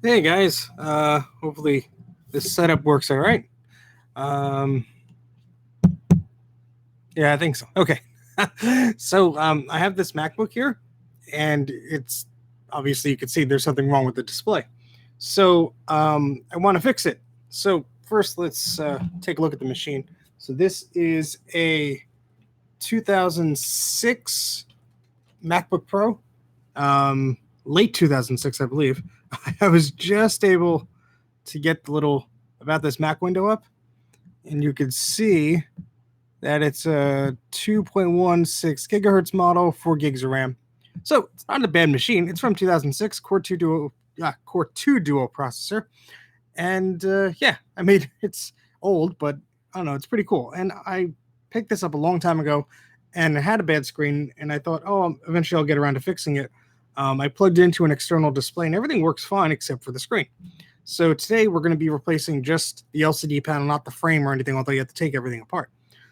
Hey guys, hopefully this setup works all right. Um, yeah, I think so. Okay. So I have this MacBook here, and it's obviously you can see there's something wrong with the display. So I want to fix it. So first, let's take a look at the machine. So this is a 2006 MacBook Pro, late 2006, I believe. I was just able to get the little about this Mac window up, and you can see that it's a 2.16 gigahertz model, 4 gigs of RAM. So it's not a bad machine. It's from 2006, Core 2 Duo processor, and yeah, I mean it's old, but I don't know, it's pretty cool. And I picked this up a long time ago, and it had a bad screen, and I thought, oh, eventually I'll get around to fixing it. I plugged it into an external display, and everything works fine except for the screen. So today we're going to be replacing just the LCD panel, not the frame or anything, although you have to take everything apart.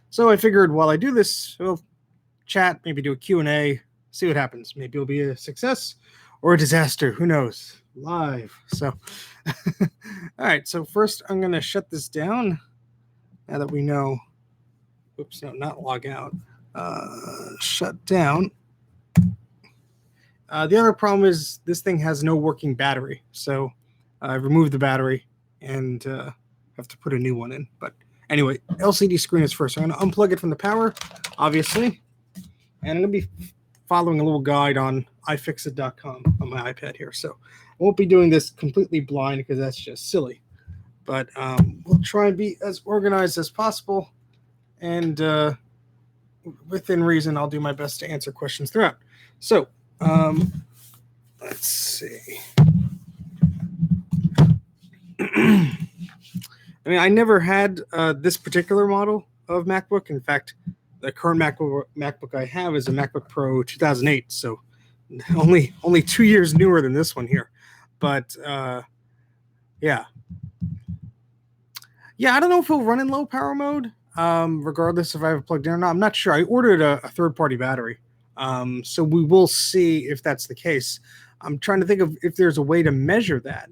So I figured while I do this, we'll chat, maybe do a Q&A, see what happens. Maybe it'll be a success or a disaster. Who knows? Live. So, all right. So first I'm going to shut this down now that we know. Oops, no, not log out. Shut down. The other problem is this thing has no working battery. So I removed the battery and have to put a new one in. But anyway, LCD screen is first. So I'm going to unplug it from the power, obviously. And I'm going to be following a little guide on iFixit.com on my iPad here. So I won't be doing this completely blind because that's just silly. But we'll try and be as organized as possible. And within reason, I'll do my best to answer questions throughout. So let's see. I mean, I never had this particular model of MacBook. In fact, the current MacBook I have is a MacBook Pro 2008, so only 2 years newer than this one here. But yeah, I don't know if it'll run in low power mode, regardless if I have it plugged in or not. I'm not sure. I ordered a third-party battery, so we will see if that's the case. I'm trying to think of if there's a way to measure that.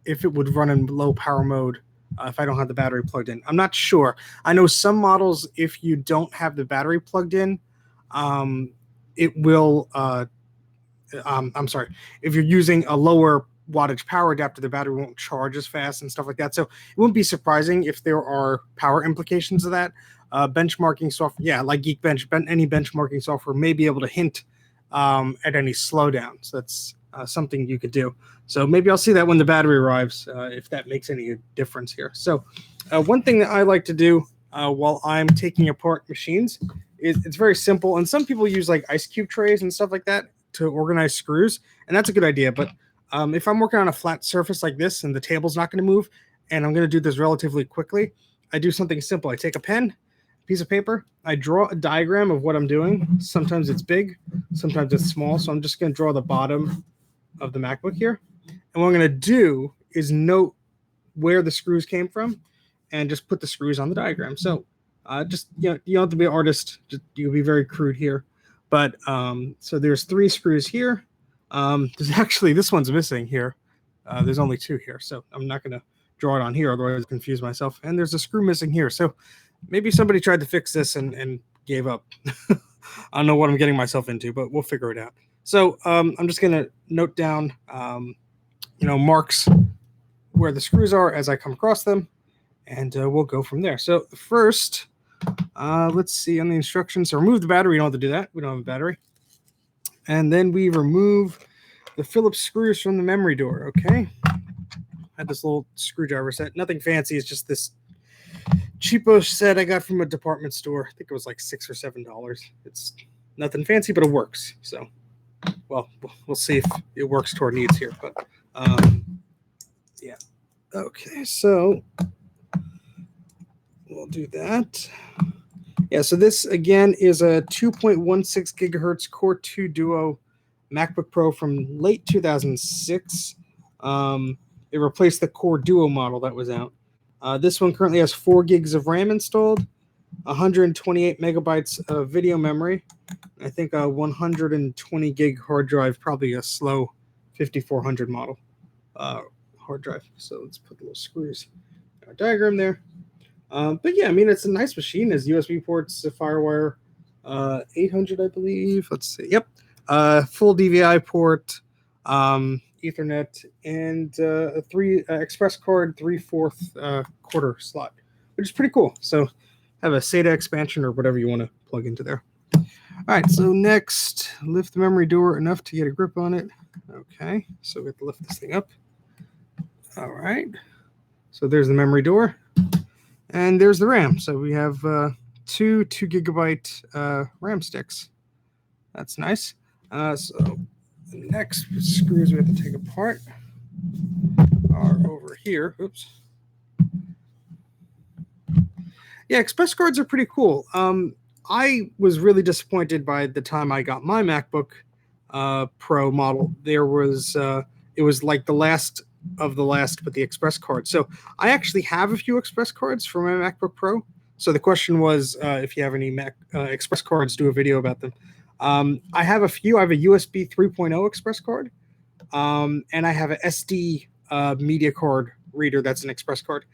If it would run in low power mode if I don't have the battery plugged in. I'm not sure. I know some models, if you don't have the battery plugged in, it will, I'm sorry, if you're using a lower wattage power adapter, the battery won't charge as fast and stuff like that. So it wouldn't be surprising if there are power implications of that. Benchmarking software, yeah, like Geekbench, any benchmarking software may be able to hint at any slowdown. So that's something you could do. So maybe I'll see that when the battery arrives, if that makes any difference here. So one thing that I like to do while I'm taking apart machines is it's very simple. And some people use like ice cube trays and stuff like that to organize screws. And that's a good idea. But if I'm working on a flat surface like this and the table's not going to move, and I'm going to do this relatively quickly, I do something simple. I take a pen, piece of paper, I draw a diagram of what I'm doing. Sometimes it's big, sometimes it's small. So I'm just going to draw the bottom of the MacBook here. And what I'm going to do is note where the screws came from and just put the screws on the diagram. So just, you don't have to be an artist. You'll be very crude here. But so there's 3 screws here. There's actually, this one's missing here. There's only 2 here. So I'm not going to draw it on here, otherwise I'll confuse myself. And there's a screw missing here. So maybe somebody tried to fix this and gave up. I don't know what I'm getting myself into, but we'll figure it out. So I'm just going to note down, marks where the screws are as I come across them, and we'll go from there. So first, let's see on the instructions. So remove the battery. We don't have to do that. We don't have a battery. And then we remove the Phillips screws from the memory door. Okay. I had this little screwdriver set. Nothing fancy. It's just this cheapo set I got from a department store. I think it was like $6 or $7. It's nothing fancy, but it works. So, well, we'll see if it works to our needs here. But yeah. Okay, so we'll do that. Yeah, so this again is a 2.16 gigahertz Core 2 Duo MacBook Pro from late 2006. It replaced the Core Duo model that was out. This one currently has 4 gigs of RAM installed, 128 megabytes of video memory. I think a 120 gig hard drive, probably a slow 5400 model hard drive. So let's put the little screws in our diagram there. But yeah, I mean, it's a nice machine. Has USB ports, a FireWire 800, I believe. Let's see. Yep. Full DVI port, Ethernet, and a express card 3/4 quarter slot, which is pretty cool. So have a SATA expansion or whatever you want to plug into there. All right, so next, lift the memory door enough to get a grip on it. Okay, so we have to lift this thing up. All right, so there's the memory door, and there's the RAM. So we have two 2 GB RAM sticks. That's nice. So the next screws we have to take apart are over here. Oops. Yeah, express cards are pretty cool. I was really disappointed by the time I got my MacBook Pro model. There was it was like the last of the last with the express card. So I actually have a few express cards for my MacBook Pro. So the question was, if you have any Mac express cards, do a video about them. I have a few. I have a USB 3.0 express card, and I have an SD media card reader that's an express card.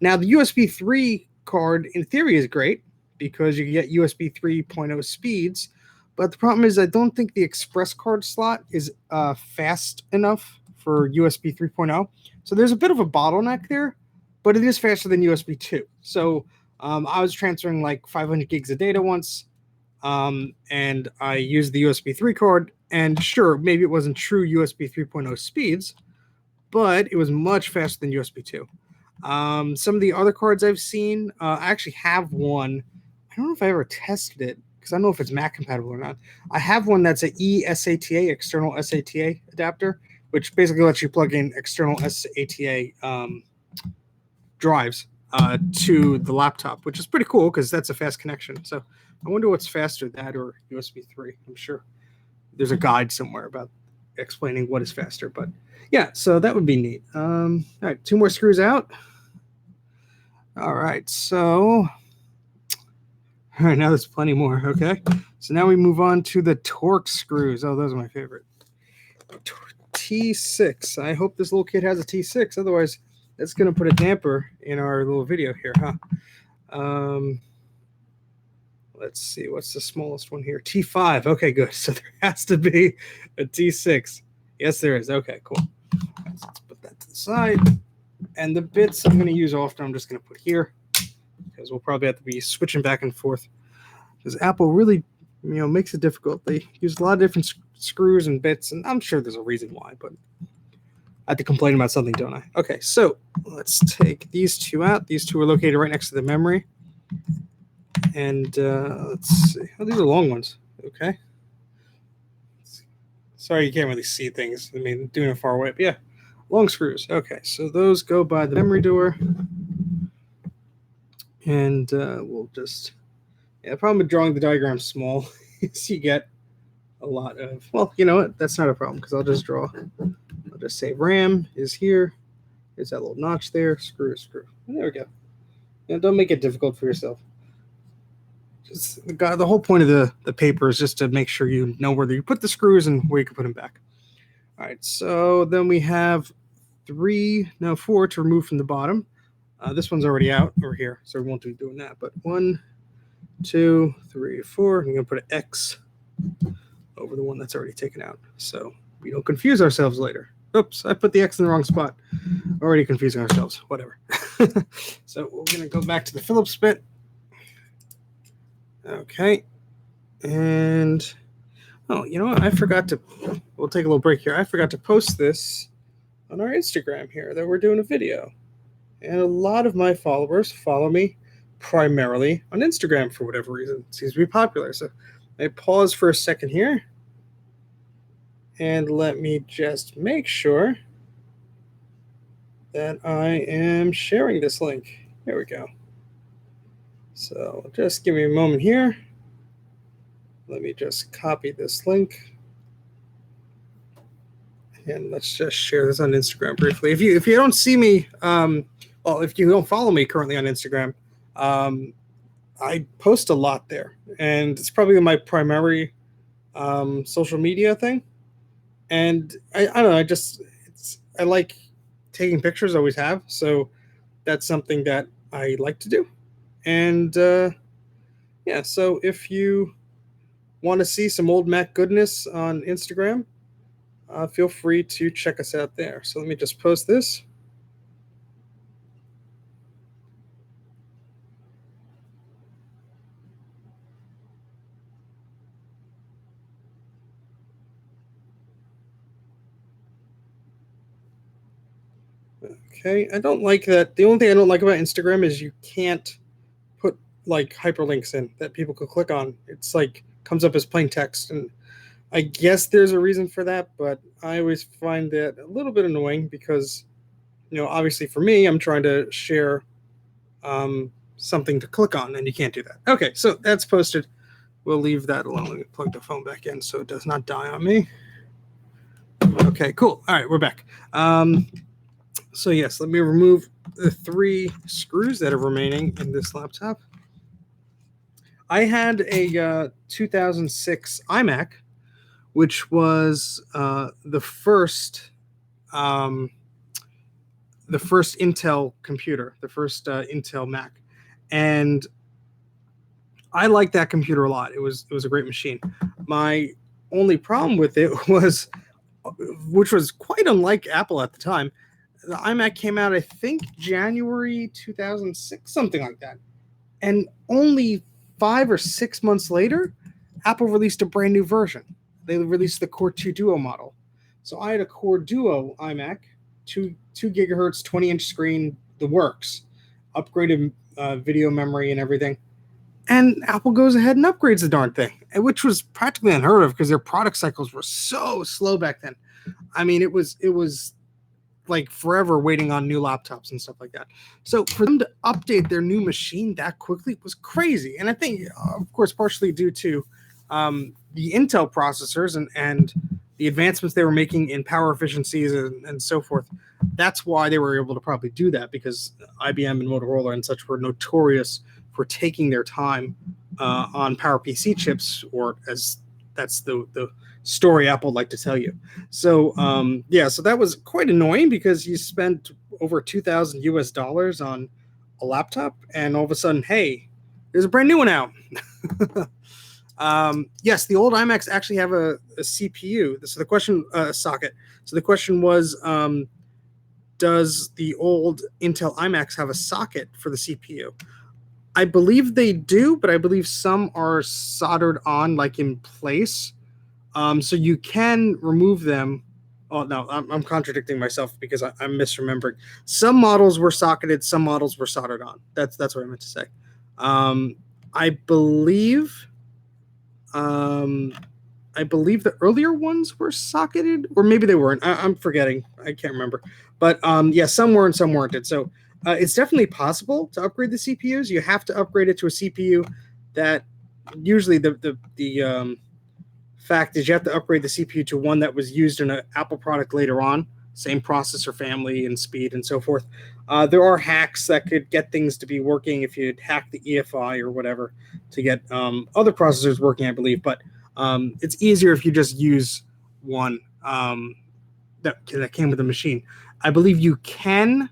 Now the USB 3 card in theory is great because you can get USB 3.0 speeds, but the problem is I don't think the express card slot is fast enough for USB 3.0. So there's a bit of a bottleneck there, but it is faster than USB 2. So I was transferring like 500 gigs of data once, and I used the USB 3 card, and sure, maybe it wasn't true USB 3.0 speeds, but it was much faster than USB 2. Some of the other cards I've seen, I actually have one. I don't know if I ever tested it because I don't know if it's Mac compatible or not. I have one that's an eSATA, external SATA adapter, which basically lets you plug in external SATA drives to the laptop, which is pretty cool because that's a fast connection. So I wonder what's faster, that or USB 3. I'm sure there's a guide somewhere about explaining what is faster, but yeah, so that would be neat. All right, 2 more screws out. All right, so all right, now there's plenty more. Okay, so now we move on to the Torx screws. Oh, those are my favorite. T6. I hope this little kid has a T6. Otherwise, that's going to put a damper in our little video here, huh? Let's see. What's the smallest one here? T5. Okay, good. So there has to be a T6. Yes, there is. Okay, cool. Right, so let's put that to the side. And the bits I'm going to use often, I'm just going to put here because we'll probably have to be switching back and forth because Apple really, makes it difficult. They use a lot of different screws and bits, and I'm sure there's a reason why, but I have to complain about something, don't I? Okay, so let's take these 2 out. These 2 are located right next to the memory. And let's see. Oh, these are long ones. Okay. Sorry, you can't really see things. I mean, doing it far away. But yeah, long screws. Okay, so those go by the memory door. And we'll just... Yeah, the problem with drawing the diagram small is you get a lot of... Well, you know what? That's not a problem because I'll just draw... I'll just say RAM is here. There's that little notch there. Screw. And there we go. Don't make it difficult for yourself. The whole point of the paper is just to make sure you know where you put the screws and where you can put them back. All right, so then we have 4 to remove from the bottom. This one's already out over here, so we won't be doing that. But 1, 2, 3, 4. I'm going to put an X over the one that's already taken out, so we don't confuse ourselves later. Oops, I put the X in the wrong spot. Already confusing ourselves. Whatever. So we're going to go back to the Phillips bit. Okay, and you know what? I forgot to. We'll take a little break here. I forgot to post this on our Instagram here that we're doing a video, and a lot of my followers follow me primarily on Instagram for whatever reason. It seems to be popular. So I pause for a second here, and let me just make sure that I am sharing this link. There we go. So just give me a moment here. Let me just copy this link. And let's just share this on Instagram briefly. If you don't see me, if you don't follow me currently on Instagram, I post a lot there. And it's probably my primary social media thing. And I don't know, I like taking pictures, always have. So that's something that I like to do. And yeah, so if you want to see some old Mac goodness on Instagram, feel free to check us out there. So let me just post this. Okay, I don't like that. The only thing I don't like about Instagram is you can't put like hyperlinks in that people could click on. It's like comes up as plain text, and I guess there's a reason for that, but I always find that a little bit annoying because, obviously for me, I'm trying to share something to click on, and you can't do that. Okay, so that's posted. We'll leave that alone. Let me plug the phone back in so it does not die on me. Okay, cool. All right, we're back. So yes, let me remove the 3 screws that are remaining in this laptop. I had a 2006 iMac, which was the first Intel computer, the first Intel Mac, and I liked that computer a lot. It was a great machine. My only problem with it was, which was quite unlike Apple at the time, the iMac came out, I think, January 2006, something like that. And only 5 or 6 months later, Apple released a brand new version. They released the Core 2 Duo model. So I had a Core Duo iMac, 2 gigahertz, 20-inch screen, the works, upgraded video memory and everything. And Apple goes ahead and upgrades the darn thing, which was practically unheard of because their product cycles were so slow back then. I mean, it was like forever waiting on new laptops and stuff like that. So for them to update their new machine that quickly was crazy. And I think, of course, partially due to the Intel processors and the advancements they were making in power efficiencies and so forth. That's why they were able to probably do that, because IBM and Motorola and such were notorious for taking their time on PowerPC chips, or as that's the story Apple would like to tell you. So yeah, so that was quite annoying because you spent over $2,000 on a laptop, and all of a sudden, hey, there's a brand new one out. Yes, the old iMacs actually have a CPU. So the question socket. So the question was, does the old Intel iMacs have a socket for the CPU? I believe they do, but I believe some are soldered on, like in place. So you can remove them. Oh no, I'm contradicting myself because I'm misremembering. Some models were socketed, some models were soldered on. That's what I meant to say. I believe the earlier ones were socketed, or maybe they weren't. I'm forgetting. I can't remember. But yeah, some were and some weren't. So it's definitely possible to upgrade the CPUs. You have to upgrade it to a CPU that usually the fact is you have to upgrade the CPU to one that was used in an Apple product later on, same processor family and speed and so forth. There are hacks that could get things to be working if you hack the EFI or whatever to get other processors working, I believe. But it's easier if you just use one that came with the machine. I believe you can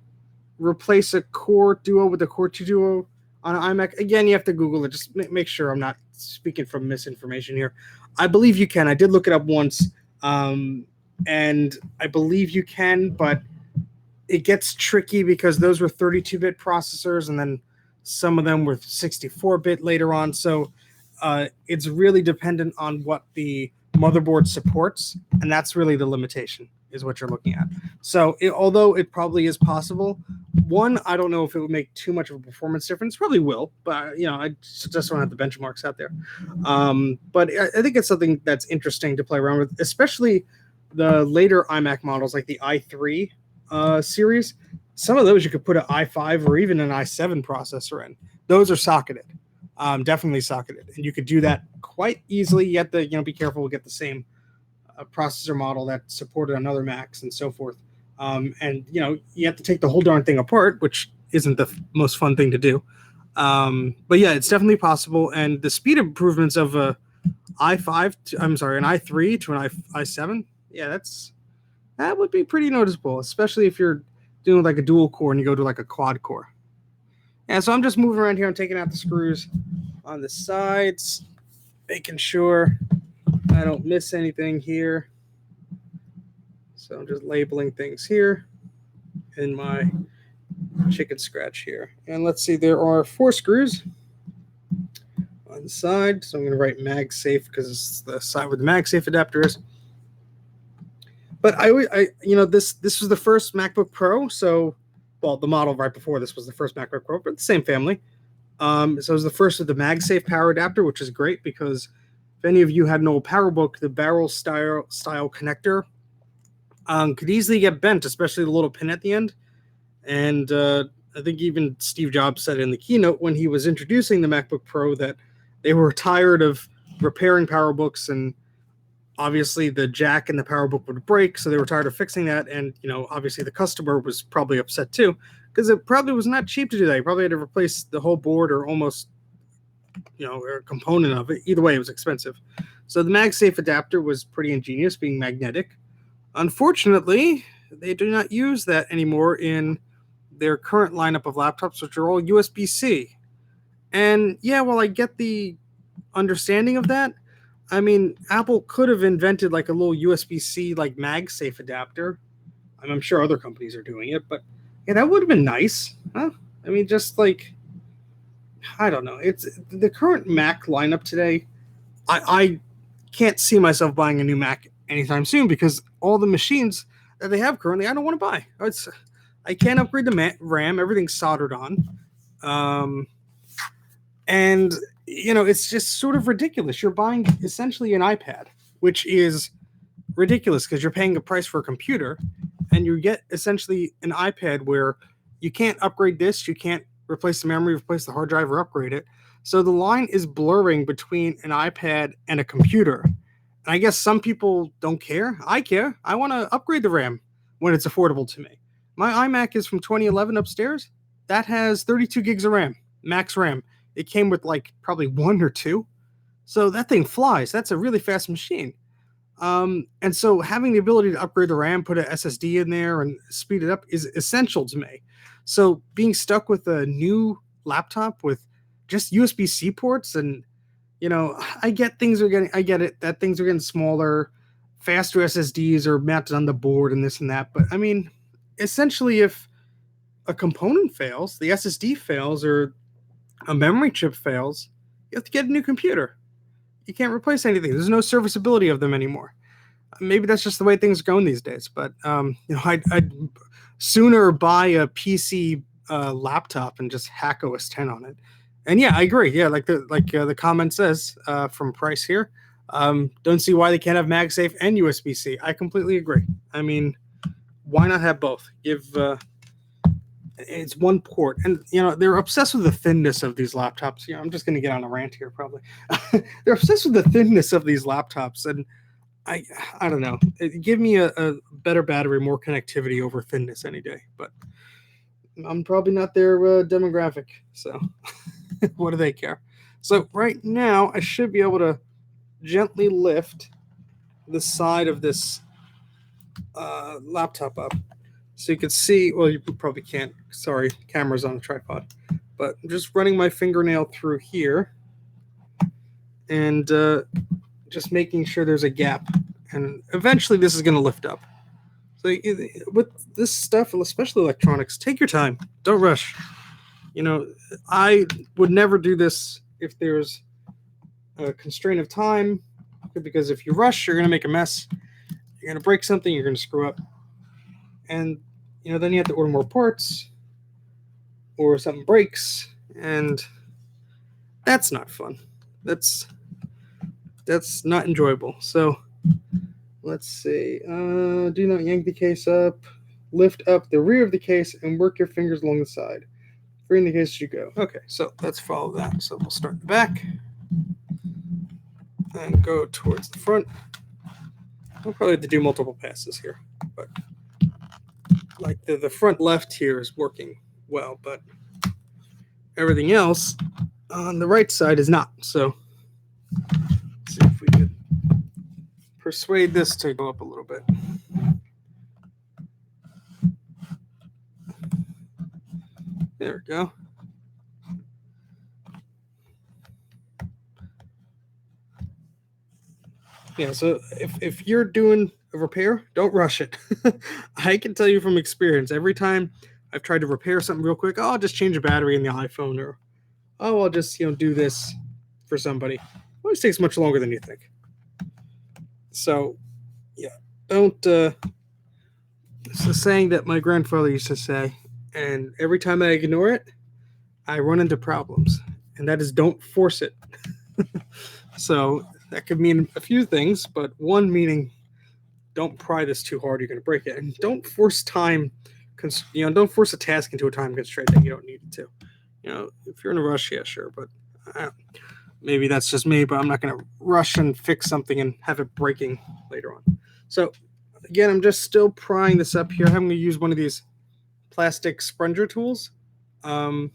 replace a Core Duo with a Core 2 Duo on an iMac. Again, you have to Google it. Just make sure I'm not speaking from misinformation here. I believe you can. I did look it up once, and I believe you can, but it gets tricky because those were 32-bit processors, and then some of them were 64-bit later on. So it's really dependent on what the motherboard supports, and that's really the limitation, is what you're looking at. So although it probably is possible, one, I don't know if it would make too much of a performance difference. Probably will, but I just don't have the benchmarks out there. But I think it's something that's interesting to play around with, especially the later iMac models like the i3 series. Some of those you could put an i5 or even an i7 processor in. Those are socketed, definitely socketed, and you could do that quite easily. You have to be careful to get the same processor model that supported on other Macs and so forth. And you have to take the whole darn thing apart, which isn't the most fun thing to do. But yeah, it's definitely possible. And the speed improvements of an i3 to an i7, Yeah, that would be pretty noticeable, especially if you're doing like a dual core and you go to like a quad core. Yeah, so I'm just moving around here. I'm taking out the screws on the sides, making sure I don't miss anything here. So I'm just labeling things here in my chicken scratch here. And let's see, there are 4 screws on the side. So I'm going to write MagSafe because it's the side where the MagSafe adapter is. But I this was the first MacBook Pro. So, well, the model right before this was the first MacBook Pro, but the same family. So it was the first of the MagSafe power adapter, which is great because if any of you had an old PowerBook, the barrel style connector could easily get bent, especially the little pin at the end. And I think even Steve Jobs said in the keynote when he was introducing the MacBook Pro that they were tired of repairing PowerBooks, and obviously the jack in the PowerBook would break, so they were tired of fixing that. And obviously the customer was probably upset too, because it probably was not cheap to do that. You probably had to replace the whole board or almost a component of it. Either way, it was expensive. So the MagSafe adapter was pretty ingenious, being magnetic. Unfortunately, they do not use that anymore in their current lineup of laptops, which are all USB-C. And yeah, well, I get the understanding of that. I mean, Apple could have invented like a little USB-C like MagSafe adapter. I'm sure other companies are doing it, but yeah, that would have been nice. Huh? I mean, just like, I don't know. It's the current Mac lineup today. I can't see myself buying a new Mac anytime soon because all the machines that they have currently, I don't want to buy. I can't upgrade the RAM. Everything's soldered on. And, it's just sort of ridiculous. You're buying essentially an iPad, which is ridiculous because you're paying a price for a computer, and you get essentially an iPad where you can't upgrade this, you can't replace the memory, replace the hard drive, or upgrade it. So the line is blurring between an iPad and a computer. And I guess some people don't care. I care. I want to upgrade the RAM when it's affordable to me. My iMac is from 2011 upstairs. That has 32 gigs of RAM, max RAM. It came with like probably 1 or 2. So that thing flies. That's a really fast machine. And so having the ability to upgrade the RAM, put an SSD in there and speed it up is essential to me. So being stuck with a new laptop with just USB-C ports and, I get it that things are getting smaller, faster SSDs are mounted on the board and this and that. But I mean, essentially if a component fails, the SSD fails or a memory chip fails, you have to get a new computer. You can't replace anything. There's no serviceability of them anymore. Maybe that's just the way things are going these days. But I'd sooner buy a PC laptop and just hack OS 10 on it. And yeah, I agree. Yeah, like the comment says from Price here. Don't see why they can't have MagSafe and USB-C. I completely agree. I mean, why not have both? It's one port, and they're obsessed with the thinness of these laptops. I'm just going to get on a rant here probably. They're obsessed with the thinness of these laptops, and I don't know. Give me a better battery, more connectivity over thinness any day. But I'm probably not their demographic, so what do they care? So right now, I should be able to gently lift the side of this laptop up. So you can see, well, you probably can't. Sorry, camera's on a tripod. But I'm just running my fingernail through here and just making sure there's a gap. And eventually this is going to lift up. So with this stuff, especially electronics, take your time. Don't rush. I would never do this if there's a constraint of time, because if you rush, you're going to make a mess. You're going to break something, you're going to screw up. And then you have to order more parts, or something breaks, and that's not fun. That's not enjoyable. So let's see. Do not yank the case up. Lift up the rear of the case and work your fingers along the side. Freeing the case as you go. Okay, so let's follow that. So we'll start in the back and go towards the front. We'll probably have to do multiple passes here, but like the front left here is working well, but everything else on the right side is not. So let's see if we could persuade this to go up a little bit. There we go. Yeah, so if you're doing a repair, don't rush it. I can tell you from experience, every time I've tried to repair something real quick, I'll just change a battery in the iPhone, or I'll just do this for somebody. It always takes much longer than you think. So yeah, don't it's a saying that my grandfather used to say, and every time I ignore it, I run into problems, and that is don't force it. So that could mean a few things, but one meaning don't pry this too hard, you're going to break it, and don't force time. Don't force a task into a time constraint that you don't need it to. If you're in a rush, yeah, sure, but maybe that's just me, but I'm not going to rush and fix something and have it breaking later on. So again, I'm just still prying this up here. I'm going to use one of these plastic sponger tools, and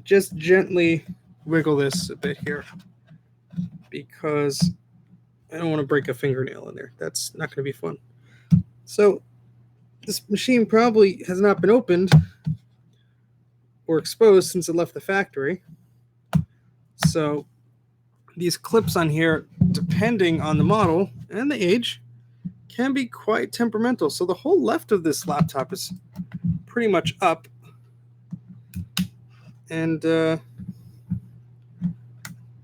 just gently wiggle this a bit here, because I don't want to break a fingernail in there. That's not going to be fun. So this machine probably has not been opened or exposed since it left the factory. So these clips on here, depending on the model and the age, can be quite temperamental. So the whole left of this laptop is pretty much up. And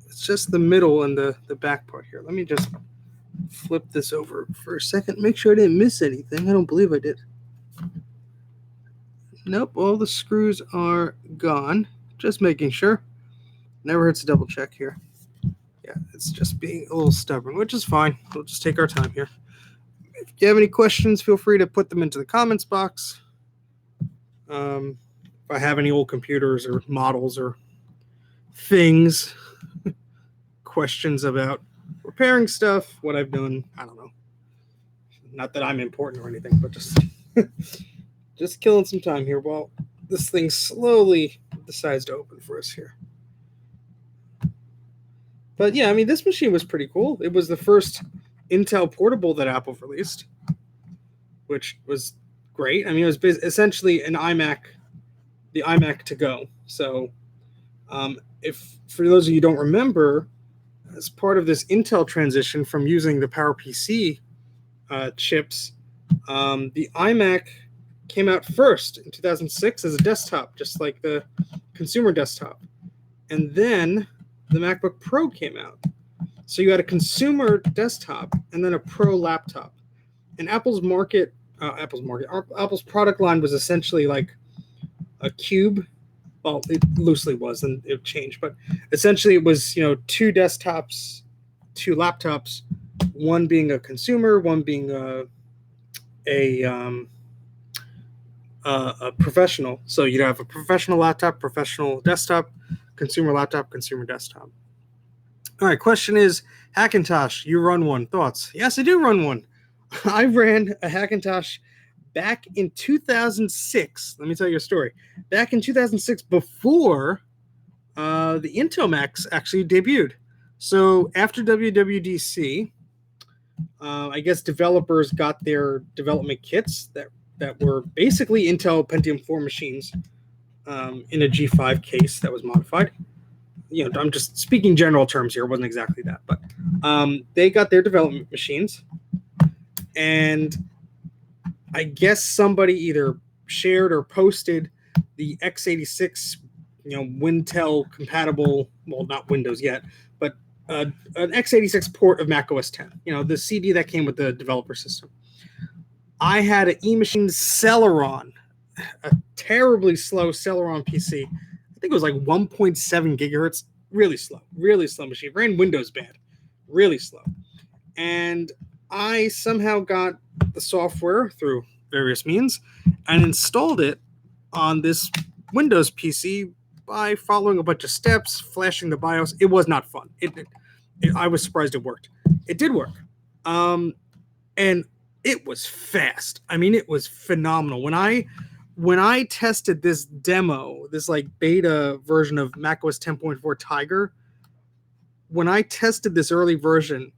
it's just the middle and the back part here. Let me just flip this over for a second. Make sure I didn't miss anything. I don't believe I did. Nope, all the screws are gone. Just making sure. Never hurts to double check here. Yeah, it's just being a little stubborn, which is fine. We'll just take our time here. If you have any questions, feel free to put them into the comments box. If I have any old computers or models or things, questions about repairing stuff, what I've done, I don't know. Not that I'm important or anything, but just killing some time here while this thing slowly decides to open for us here. But yeah, I mean, this machine was pretty cool. It was the first Intel portable that Apple released, which was great. I mean, it was essentially an iMac, the iMac to go. So if for those of you who don't remember, as part of this Intel transition from using the PowerPC chips, the iMac came out first in 2006 as a desktop, just like the consumer desktop. And then the MacBook Pro came out. So you had a consumer desktop and then a pro laptop. And Apple's product line was essentially like a cube. Well, it loosely was, and it changed, but essentially it was, two desktops, two laptops, one being a consumer, one being a professional. So you'd have a professional laptop, professional desktop, consumer laptop, consumer desktop. All right, question is, Hackintosh, you run one. Thoughts? Yes, I do run one. I ran a Hackintosh back in 2006. Let me tell you a story. Back in 2006, before the Intel Macs actually debuted. So after WWDC, I guess developers got their development kits that were basically Intel Pentium 4 machines in a G5 case that was modified. I'm just speaking general terms here. It wasn't exactly that, but they got their development machines, and I guess somebody either shared or posted the x86, Wintel compatible, well, not Windows yet, but an x86 port of Mac OS X. The CD that came with the developer system. I had an eMachine Celeron, a terribly slow Celeron PC. I think it was like 1.7 gigahertz, really slow machine. Ran Windows bad, really slow. And I somehow got the software through various means and installed it on this Windows PC by following a bunch of steps, flashing the BIOS. It was not fun. I was surprised it worked. It did work. And it was fast. I mean, it was phenomenal. When I tested this demo, this like beta version of macOS 10.4 Tiger, when I tested this early version,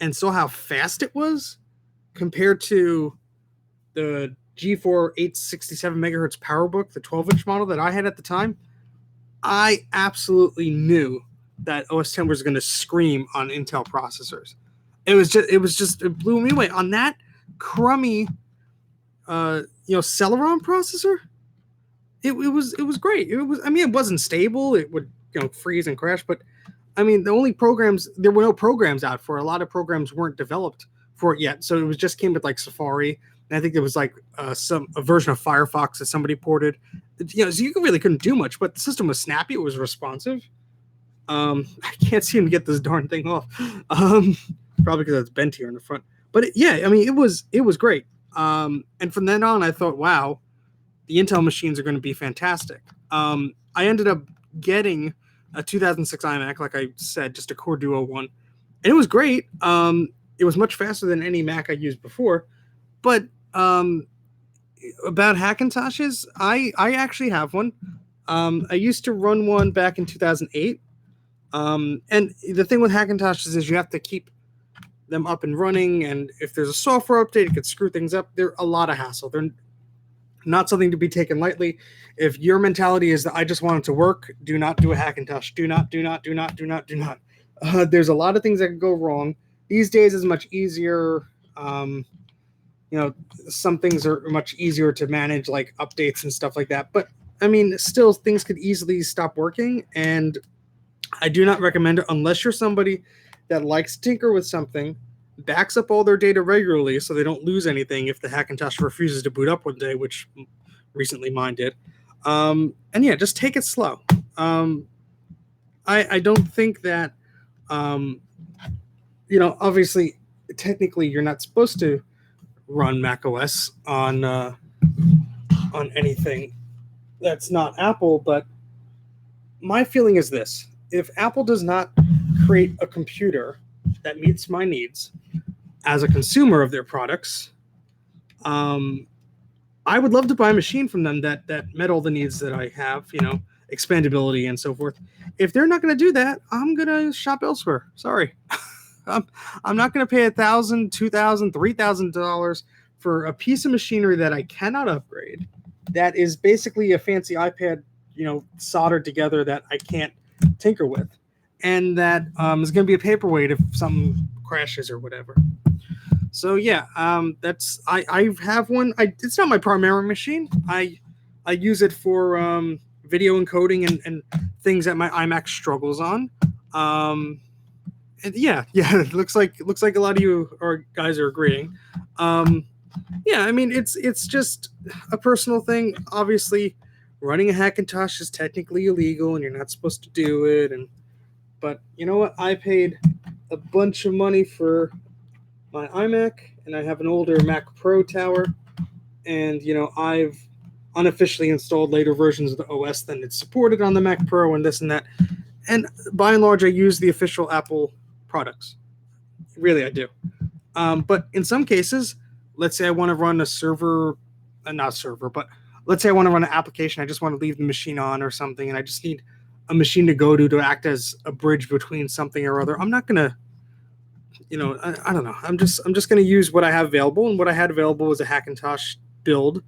and saw how fast it was compared to the G4 867 megahertz PowerBook, the 12-inch model that I had at the time, I absolutely knew that OS 10 was going to scream on Intel processors. It blew me away on that crummy, Celeron processor. It was great. It wasn't stable. It would freeze and crash, but there were no programs out for it. A lot of programs weren't developed for it yet, so it just came with like Safari, and I think there was like a version of Firefox that somebody ported. So you really couldn't do much, but the system was snappy. It was responsive. I can't seem to get this darn thing off. Probably because it's bent here in the front. But it was great. And from then on, I thought, wow, the Intel machines are going to be fantastic. I ended up getting a 2006 iMac, like I said, just a Core Duo one, and it was great. It was much faster than any Mac I used before. But about Hackintoshes, I actually have one. I used to run one back in 2008. And the thing with Hackintoshes is you have to keep them up and running, and if there's a software update, it could screw things up. They're a lot of hassle. They're not something to be taken lightly. If your mentality is that I just want it to work, do not do a Hackintosh. Do not. There's a lot of things that can go wrong. These days it's much easier. Some things are much easier to manage, like updates and stuff like that. But still, things could easily stop working, and I do not recommend it unless you're somebody that likes to tinker with something, backs up all their data regularly so they don't lose anything if the Hackintosh refuses to boot up one day, which recently mine did. Just take it slow. I don't think that, obviously, technically, you're not supposed to run macOS on anything that's not Apple, but my feeling is this: if Apple does not create a computer that meets my needs as a consumer of their products, I would love to buy a machine from them that met all the needs that I have, expandability and so forth. If they're not going to do that, I'm going to shop elsewhere. Sorry. I'm not going to pay $1,000, $2,000, $3,000 for a piece of machinery that I cannot upgrade. That is basically a fancy iPad, soldered together that I can't tinker with, and that is going to be a paperweight if something crashes or whatever. So that's I have one. It's not my primary machine. I use it for video encoding and things that my iMac struggles on. It looks like a lot of you guys are agreeing. It's just a personal thing. Obviously, running a Hackintosh is technically illegal, and you're not supposed to do it. But you know what? I paid a bunch of money for my iMac, and I have an older Mac Pro tower, and I've unofficially installed later versions of the OS than it's supported on the Mac Pro and this and that. And by and large, I use the official Apple products. Really, I do. But in some cases, let's say I want to run a server, but let's say I want to run an application. I just want to leave the machine on or something, and I just need a machine to go to act as a bridge between something or other. I'm not gonna, I don't know. I'm just gonna use what I have available, and what I had available was a Hackintosh build.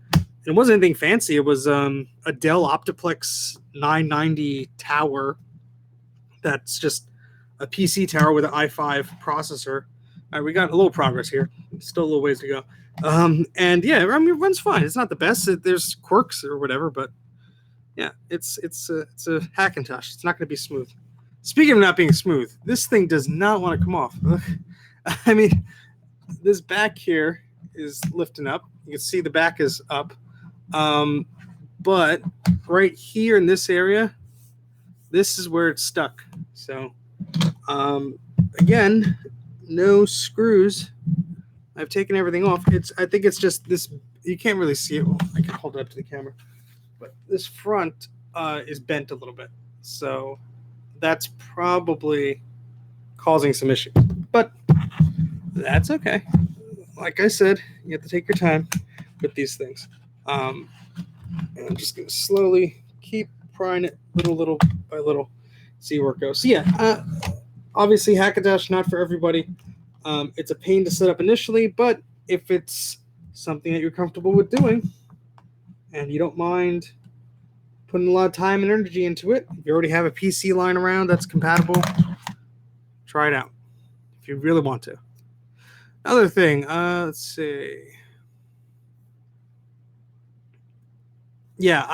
It wasn't anything fancy. It was a Dell Optiplex 990 tower. That's just a PC tower with an i5 processor. All right, we got a little progress here. Still a little ways to go. It runs fine. It's not the best. There's quirks or whatever, but it's a Hackintosh. It's not going to be smooth. Speaking of not being smooth, this thing does not want to come off. This back here is lifting up. You can see the back is up. But right here in this area, this is where it's stuck. So, again, no screws. I've taken everything off. I think it's just this. You can't really see it. Well, I can hold it up to the camera. But this front is bent a little bit. So that's probably causing some issues. But that's okay. Like I said, you have to take your time with these things. And I'm just going to slowly keep prying it little by little, see where it goes. So obviously Hackintosh, not for everybody. It's a pain to set up initially, but if it's something that you're comfortable with doing and you don't mind putting a lot of time and energy into it, if you already have a PC lying around that's compatible, try it out if you really want to. Another thing, let's see. Yeah,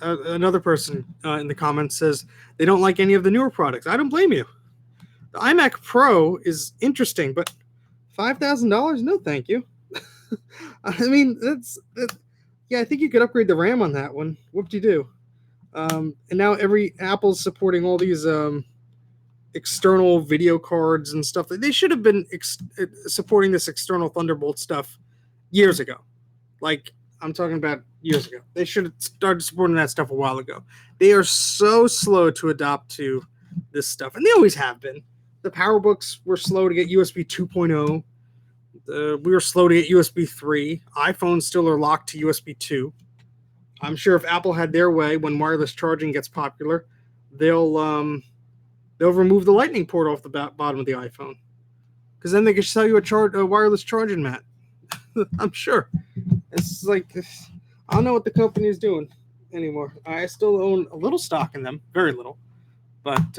another person in the comments says they don't like any of the newer products. I don't blame you. The iMac Pro is interesting, but $5,000? No, thank you. I mean, yeah, I think you could upgrade the RAM on that one. Whoop-de-doo. And now Apple's supporting all these external video cards and stuff. They should have been supporting this external Thunderbolt stuff years ago. Like, I'm talking about years ago. They should have started supporting that stuff a while ago. They are so slow to adopt to this stuff, and they always have been. The PowerBooks were slow to get USB 2.0. We were slow to get USB 3. iPhones still are locked to USB 2. I'm sure if Apple had their way, when wireless charging gets popular, they'll remove the Lightning port off the bottom of the iPhone, because then they can sell you a wireless charging mat. I'm sure. It's like, I don't know what the company is doing anymore. I still own a little stock in them, very little, but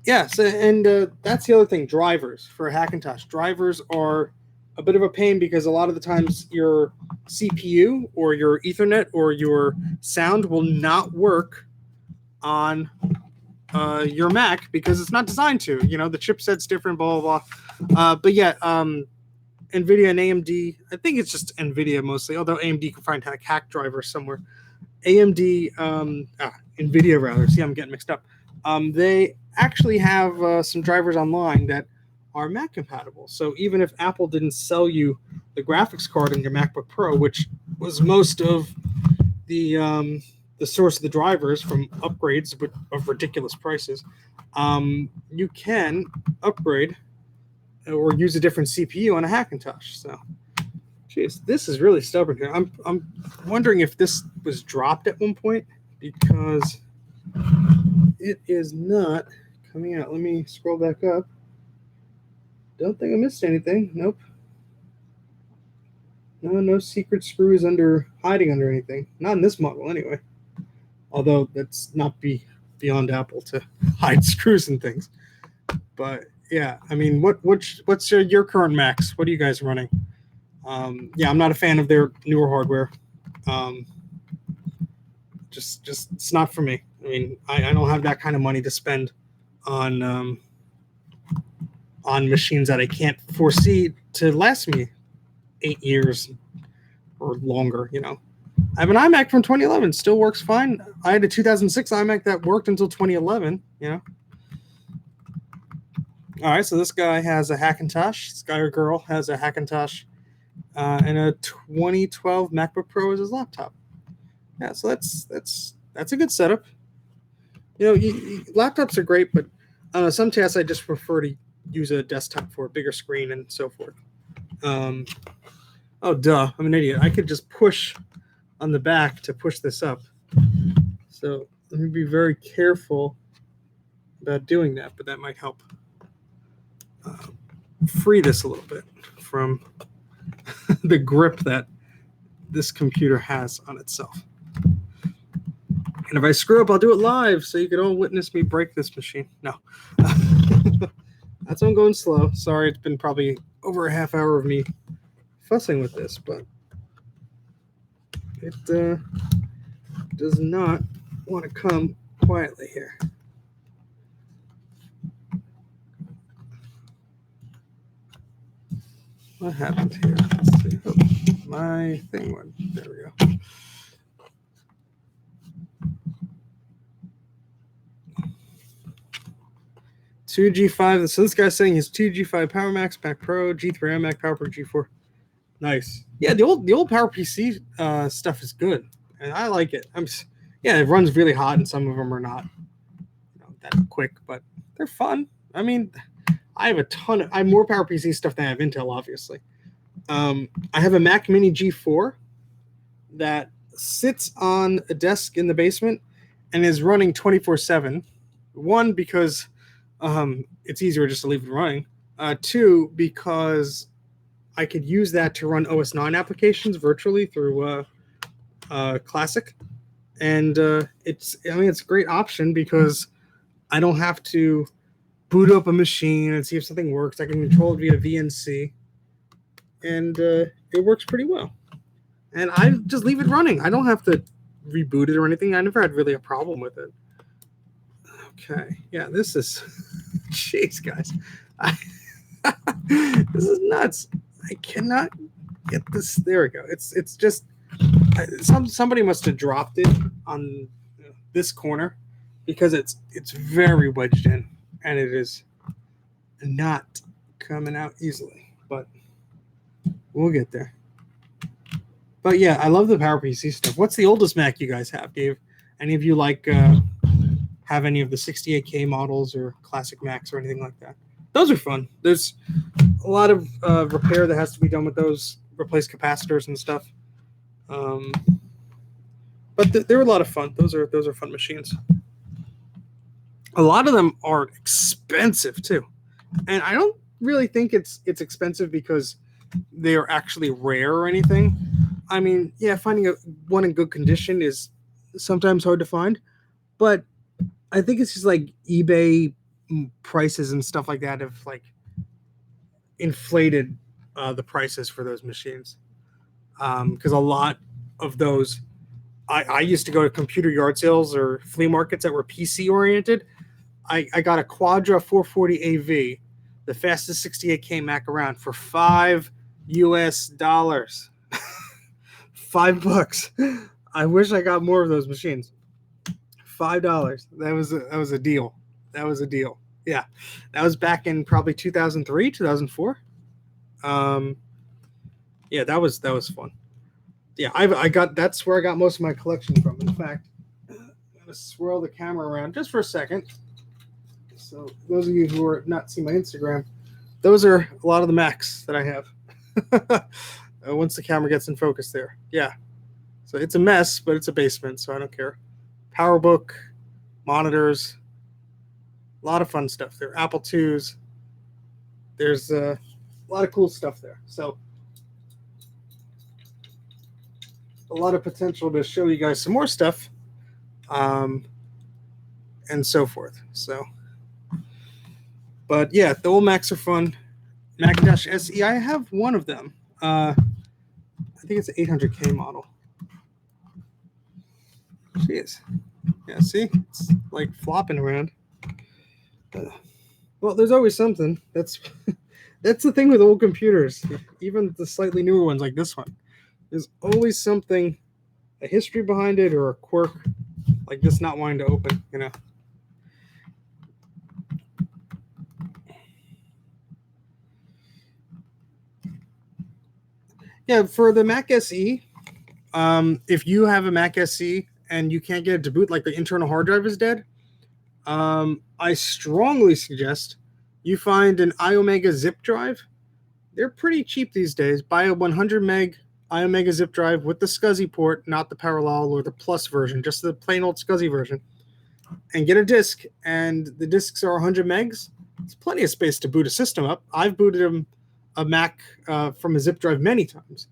yeah. So, and that's the other thing. Drivers for Hackintosh. Drivers are a bit of a pain because a lot of the times your CPU or your Ethernet or your sound will not work on your Mac because it's not designed to. You know, the chipset's different, blah, blah, blah. But yeah, NVIDIA and AMD, I think it's just NVIDIA mostly, although AMD can find hack drivers somewhere. AMD, NVIDIA rather, see, I'm getting mixed up. They actually have some drivers online that are Mac compatible. So even if Apple didn't sell you the graphics card in your MacBook Pro, which was most of the source of the drivers from upgrades of ridiculous prices, you can upgrade or use a different CPU on a Hackintosh. So, geez, this is really stubborn here. I'm wondering if this was dropped at one point, because it is not coming out. Let me scroll back up. Don't think I missed anything. Nope. No secret screws hiding under anything. Not in this model, anyway. Although that's not beyond Apple to hide screws and things. But yeah, I mean, what's your current Macs? What are you guys running? Yeah, I'm not a fan of their newer hardware. Just it's not for me. I mean, I don't have that kind of money to spend on machines that I can't foresee to last me 8 years or longer. You know, I have an iMac from 2011, still works fine. I had a 2006 iMac that worked until 2011. You know. All right, so this guy has a Hackintosh. This guy or girl has a Hackintosh, and a 2012 MacBook Pro as his laptop. Yeah, so that's a good setup. You know, laptops are great, but some tasks I just prefer to use a desktop for, a bigger screen and so forth. Oh, duh, I'm an idiot. I could just push on the back to push this up. So let me be very careful about doing that, but that might help free this a little bit from the grip that this computer has on itself. And if I screw up, I'll do it live so you can all witness me break this machine. No. That's why I'm going slow. Sorry, it's been probably over a half hour of me fussing with this, but it does not want to come quietly here. What happened here? Let's see. Oh, my thing went. There we go. Two G5. So this guy's saying his 2 G5 Power Max, Mac Pro, G3 iMac, PowerPC G4. Nice. Yeah, the old PowerPC stuff is good, and I like it. Yeah, it runs really hot, and some of them are not that quick, but they're fun. I mean, I have more PowerPC stuff than I have Intel, obviously. I have a Mac Mini G4 that sits on a desk in the basement and is running 24/7. One, because it's easier just to leave it running. 2, because I could use that to run OS 9 applications virtually through Classic. And it's a great option because I don't have to boot up a machine and see if something works. I can control it via VNC, and it works pretty well. And I just leave it running. I don't have to reboot it or anything. I never had really a problem with it. Okay, yeah, this is, jeez, guys, this is nuts. I cannot get this. There we go. It's just somebody must have dropped it on this corner because it's very wedged in, and it is not coming out easily. But we'll get there. But yeah, I love the PowerPC stuff. What's the oldest Mac you guys have, Dave? Any of you have any of the 68K models or classic Macs or anything like that? Those are fun. There's a lot of repair that has to be done with those, replace capacitors and stuff. But they're a lot of fun. Those are fun machines. A lot of them are expensive too, and I don't really think it's expensive because they are actually rare or anything. I mean, yeah, finding one in good condition is sometimes hard to find, but I think it's just like eBay prices and stuff like that have like inflated the prices for those machines, because a lot of those, I used to go to computer yard sales or flea markets that were PC oriented. I got a Quadra 440 AV, the fastest 68K Mac around, for $5 US. $5. I wish I got more of those machines. $5. That was a deal. That was a deal. Yeah, that was back in probably 2003, 2004. Yeah, that was fun. Yeah, that's where I got most of my collection from. In fact, I'm gonna swirl the camera around just for a second. So those of you who are not seeing my Instagram, those are a lot of the Macs that I have. Once the camera gets in focus there. Yeah. So it's a mess, but it's a basement, so I don't care. PowerBook, monitors, a lot of fun stuff there. Apple IIs. There's a lot of cool stuff there. So a lot of potential to show you guys some more stuff, and so forth. So, but yeah, the old Macs are fun. Macintosh SE, I have one of them. I think it's an 800K model. Jeez. Yeah, see? It's like flopping around. Well, there's always something. That's the thing with old computers. Even the slightly newer ones like this one. There's always something, a history behind it or a quirk, like this not wanting to open, you know. Yeah, for the Mac SE, if you have a Mac SE and you can't get it to boot, like the internal hard drive is dead, I strongly suggest you find an iOmega zip drive. They're pretty cheap these days. Buy a 100 meg iOmega zip drive with the SCSI port, not the parallel or the plus version, just the plain old SCSI version, and get a disk. And the disks are 100 megs. It's plenty of space to boot a system up. I've booted a Mac from a zip drive many times,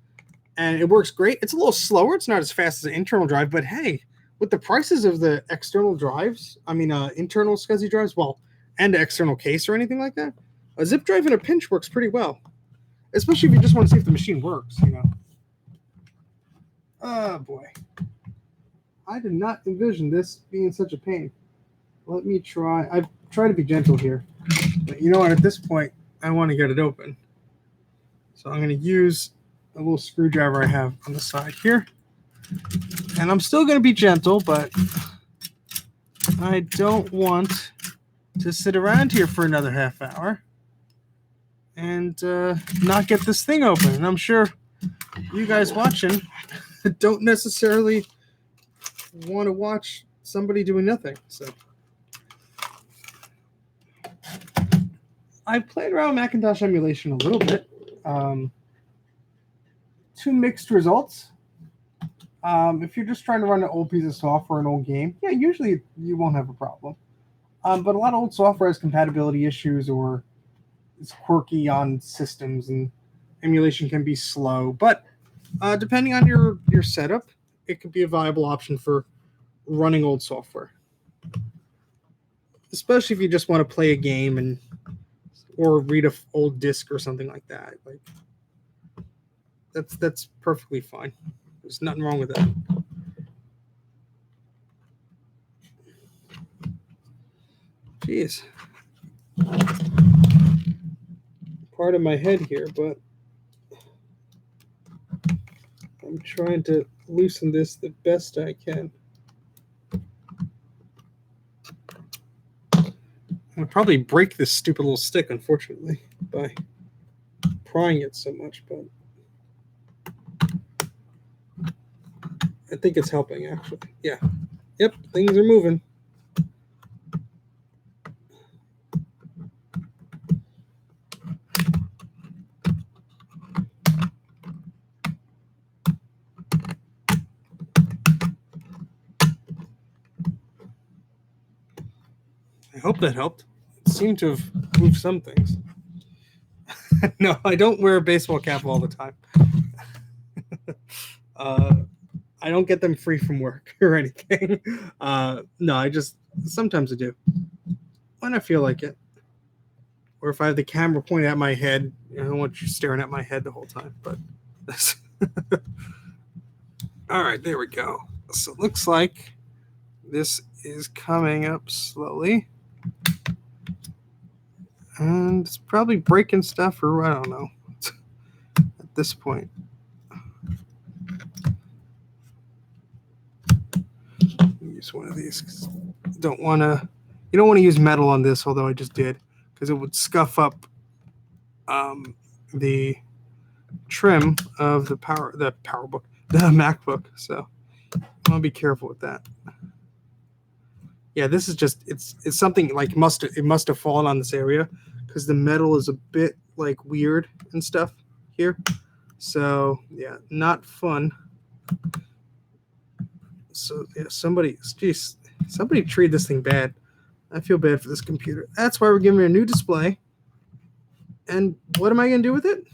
and it works great. It's a little slower. It's not as fast as an internal drive, but hey, with the prices of the external drives, internal SCSI drives, and the external case or anything like that, a zip drive in a pinch works pretty well, especially if you just want to see if the machine works, you know. Oh, boy. I did not envision this being such a pain. Let me try. I try to be gentle here. But you know what? At this point, I want to get it open. So I'm going to use a little screwdriver I have on the side here. And I'm still going to be gentle, but I don't want to sit around here for another half hour and not get this thing open. And I'm sure you guys watching don't necessarily want to watch somebody doing nothing. So I played around with Macintosh emulation a little bit. Two mixed results. If you're just trying to run an old piece of software, an old game, yeah, usually you won't have a problem. But a lot of old software has compatibility issues or it's quirky on systems, and emulation can be slow. But depending on your setup, it could be a viable option for running old software, especially if you just want to play a game or read a old disc or something like that. Like that's perfectly fine. There's nothing wrong with that. Jeez. Part of my head here, but I'm trying to loosen this the best I can. I'll probably break this stupid little stick, unfortunately, by prying it so much, but I think it's helping, actually. Yeah. Yep, things are moving. I hope that helped. It seemed to have moved some things. No, I don't wear a baseball cap all the time. I don't get them free from work or anything. No, I just sometimes I do when I feel like it, or if I have the camera pointed at my head. I don't want you staring at my head the whole time. But all right, there we go. So it looks like this is coming up slowly, and it's probably breaking stuff, or I don't know at this point. Use one of these because you don't want to use metal on this, although I just did, because it would scuff up the trim of the PowerBook, the MacBook. So I'll be careful with that. Yeah, this is just it's something like it must have fallen on this area because the metal is a bit like weird and stuff here. So yeah, not fun. So yeah, somebody treated this thing bad. I feel bad for this computer. That's why we're giving it a new display. And what am I going to do with it?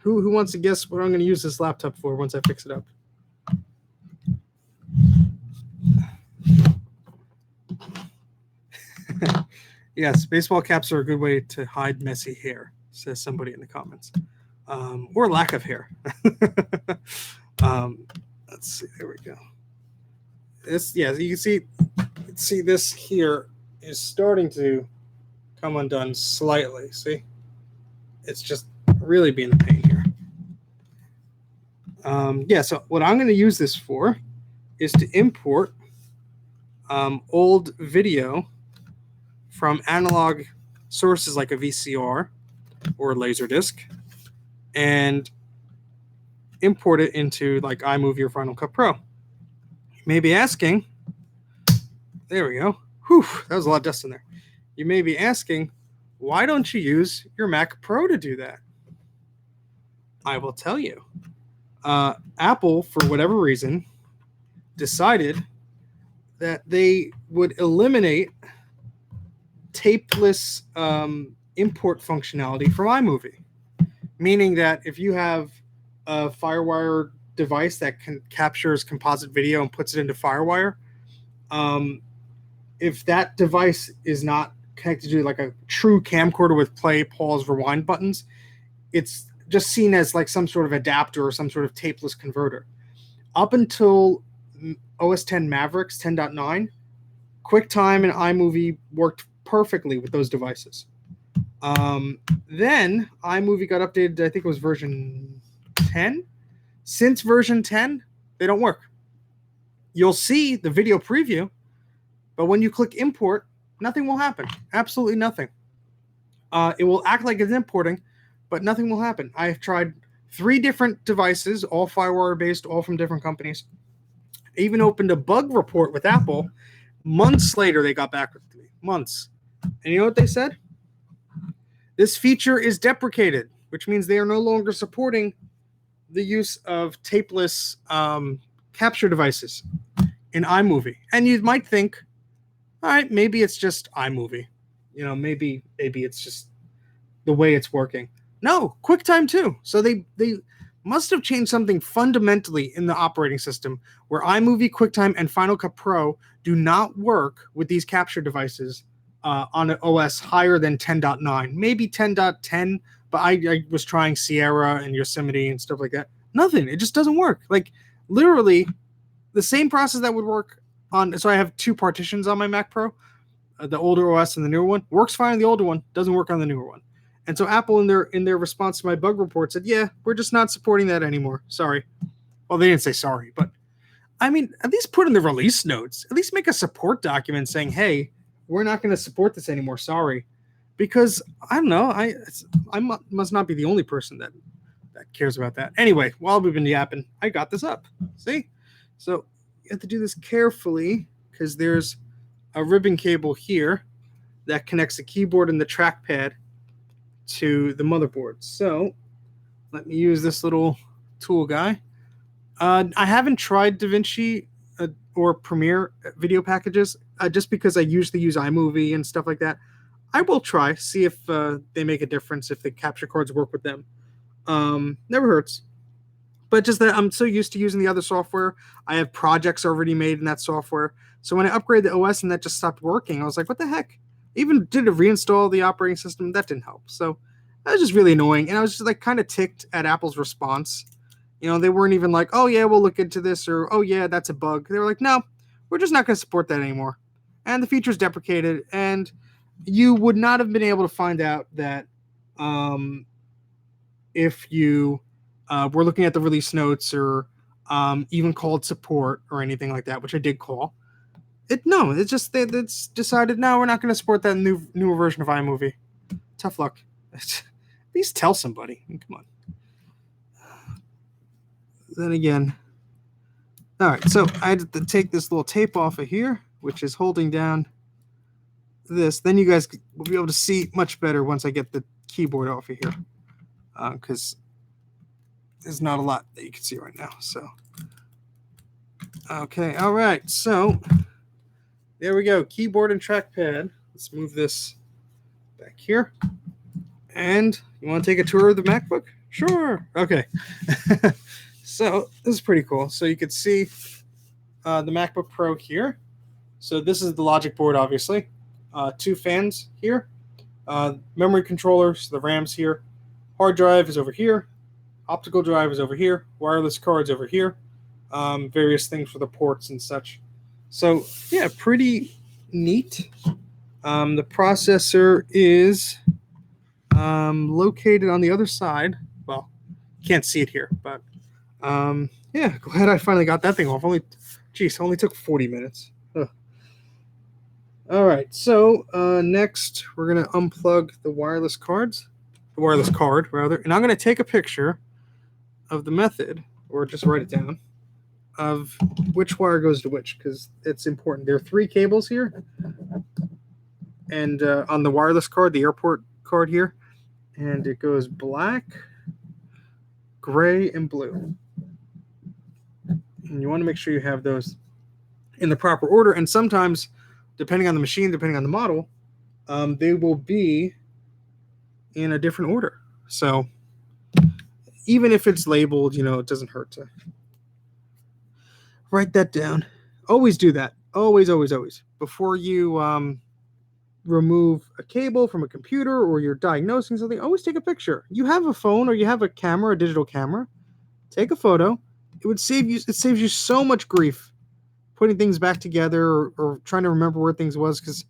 Who wants to guess what I'm going to use this laptop for once I fix it up? Yes, baseball caps are a good way to hide messy hair, says somebody in the comments. Or lack of hair. Let's see. There we go. You can see this here is starting to come undone slightly. See? It's just really being a pain here. So what I'm going to use this for is to import old video from analog sources like a VCR or a Laserdisc and import it into like iMovie or Final Cut Pro. You may be asking, there we go. Whew, that was a lot of dust in there. You may be asking, why don't you use your Mac Pro to do that? I will tell you. Apple, for whatever reason, decided that they would eliminate tapeless import functionality from iMovie, meaning that if you have a FireWire device that captures composite video and puts it into FireWire, if that device is not connected to like a true camcorder with play, pause, rewind buttons, it's just seen as like some sort of adapter or some sort of tapeless converter. Up until OS X Mavericks 10.9, QuickTime and iMovie worked perfectly with those devices. Then iMovie got updated, I think it was version 10. Since version 10, they don't work. You'll see the video preview, but when you click import, nothing will happen. Absolutely nothing. It will act like it's importing, but nothing will happen. I've tried 3 different devices, all FireWire based, all from different companies. I even opened a bug report with Apple. Months later, they got back with me. Months. And you know what they said? This feature is deprecated, which means they are no longer supporting the use of tapeless capture devices in iMovie. And you might think, all right, maybe it's just iMovie. Maybe it's just the way it's working. No, QuickTime too. So they must have changed something fundamentally in the operating system where iMovie, QuickTime, and Final Cut Pro do not work with these capture devices on an OS higher than 10.9, maybe 10.10. But I was trying Sierra and Yosemite and stuff like that. Nothing. It just doesn't work. Like literally the same process that would work on. So I have two partitions on my Mac Pro, the older OS and the newer one. Works fine on the older one, doesn't work on the newer one. And so Apple in their response to my bug report said, yeah, we're just not supporting that anymore. Sorry. Well, they didn't say sorry, but I mean, at least put in the release notes. At least make a support document saying, hey, we're not going to support this anymore. Sorry. Because I don't know, I must not be the only person that cares about that. Anyway, while we've been yapping, I got this up. See? So you have to do this carefully because there's a ribbon cable here that connects the keyboard and the trackpad to the motherboard. So let me use this little tool guy. I haven't tried DaVinci or Premiere video packages just because I usually use iMovie and stuff like that. I will try, see if they make a difference, if the capture cards work with them. Never hurts. But just that I'm so used to using the other software. I have projects already made in that software. So when I upgraded the OS and that just stopped working, I was like, what the heck? Even did a reinstall the operating system. That didn't help. So that was just really annoying. And I was just like kind of ticked at Apple's response. They weren't even like, oh, yeah, we'll look into this, or, oh, yeah, that's a bug. They were like, no, we're just not going to support that anymore. And the feature's deprecated. And you would not have been able to find out that if you were looking at the release notes or even called support or anything like that, which I did call. It's just it's decided, no, we're not going to support that newer version of iMovie. Tough luck. At least tell somebody. Come on. Then again, all right, so I had to take this little tape off of here, which is holding down this. Then you guys will be able to see much better once I get the keyboard off of here, because there's not a lot that you can see right now. So, okay, all right, so there we go, keyboard and trackpad. Let's move this back here. And you want to take a tour of the MacBook? Sure. Okay. So this is pretty cool. So you could see the MacBook Pro here. So this is the logic board, obviously. Two fans here. Memory controllers, the RAM's here. Hard drive is over here. Optical drive is over here. Wireless cards over here. Various things for the ports and such. So yeah, pretty neat. The processor is located on the other side. Well, can't see it here, but yeah, glad I finally got that thing off. Only took 40 minutes. Ugh. All right, so next we're gonna unplug the wireless card, rather, and I'm gonna take a picture of the method, or just write it down, of which wire goes to which, because it's important. There are 3 cables here, and on the wireless card, the airport card here, and it goes black, gray, and blue. And you want to make sure you have those in the proper order. And sometimes, depending on the machine, depending on the model, they will be in a different order. So even if it's labeled, it doesn't hurt to write that down. Always do that. Always, always, always. Before you remove a cable from a computer or you're diagnosing something, always take a picture. You have a phone or you have a camera, a digital camera, take a photo. It saves you so much grief putting things back together or trying to remember where things was, because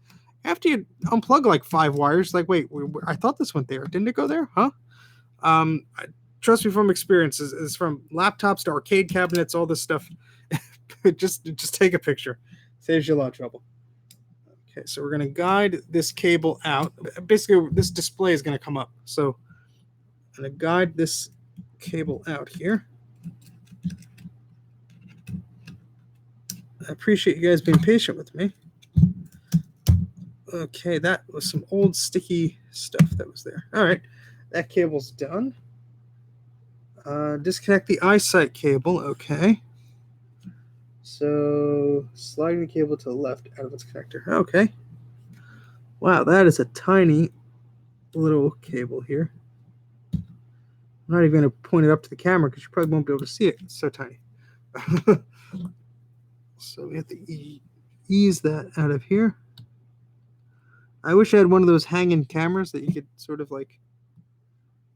after you unplug like 5 wires, like, wait, I thought this went there. Didn't it go there? Huh? Trust me from experience, is from laptops to arcade cabinets, all this stuff. just take a picture. Saves you a lot of trouble. Okay, so we're going to guide this cable out. Basically, this display is going to come up. So I'm going to guide this cable out here. I appreciate you guys being patient with me. Okay, that was some old sticky stuff that was there. All right, that cable's done. Disconnect the EyeSight cable. Okay. So sliding the cable to the left out of its connector. Okay. Wow, that is a tiny little cable here. I'm not even going to point it up to the camera because you probably won't be able to see it. It's so tiny. So we have to ease that out of here. I wish I had one of those hanging cameras that you could sort of like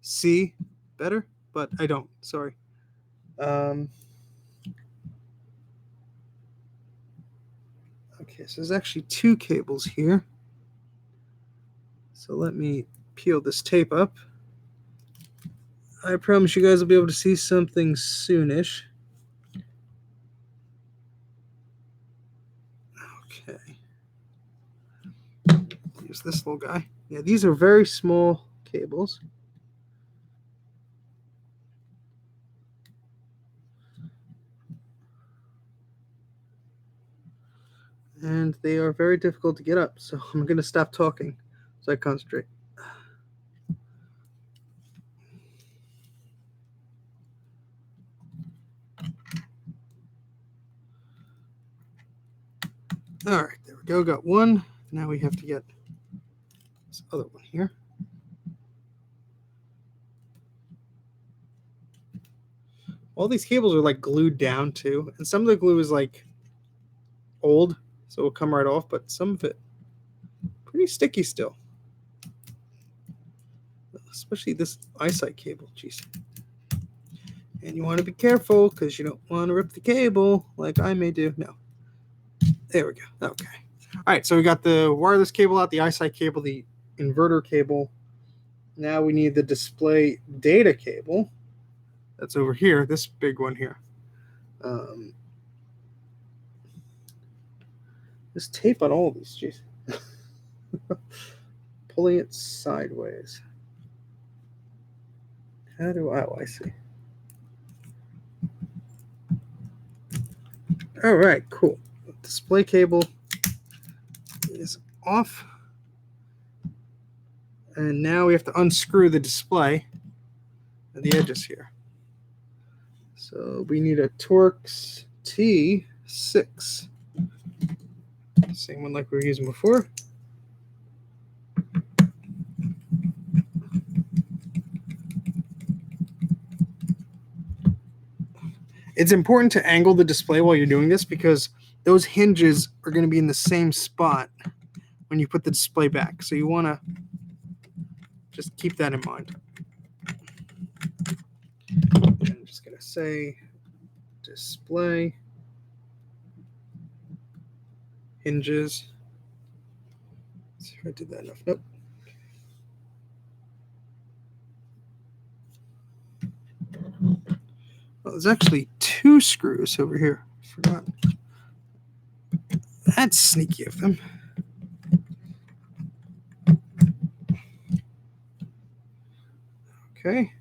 see better, but I don't. Sorry. Okay, so there's actually two cables here. So let me peel this tape up. I promise you guys will be able to see something soonish. Okay. Here's this little guy. Yeah, these are very small cables. And they are very difficult to get up, so I'm going to stop talking so I concentrate. All right, there we go. Got one. Now we have to get this other one here. All these cables are like glued down too, and some of the glue is like old, so it'll come right off, but some of it pretty sticky still. Especially this eyesight cable, jeez. And you want to be careful because you don't want to rip the cable like I may do. No. There we go. Okay. All right, so we got the wireless cable out, the eyesight cable, the inverter cable. Now we need the display data cable. That's over here, this big one here. This tape on all of these, jeez. Pulling it sideways. How do I? Oh, I see. All right, cool. Display cable is off. And now we have to unscrew the display at the edges here. So we need a Torx T6. Same one like we were using before. It's important to angle the display while you're doing this because those hinges are going to be in the same spot when you put the display back. So you want to just keep that in mind. And I'm just going to say display hinges. Let's see if I did that enough. Nope. Well, there's actually two screws over here. I forgot. That's sneaky of them. Okay.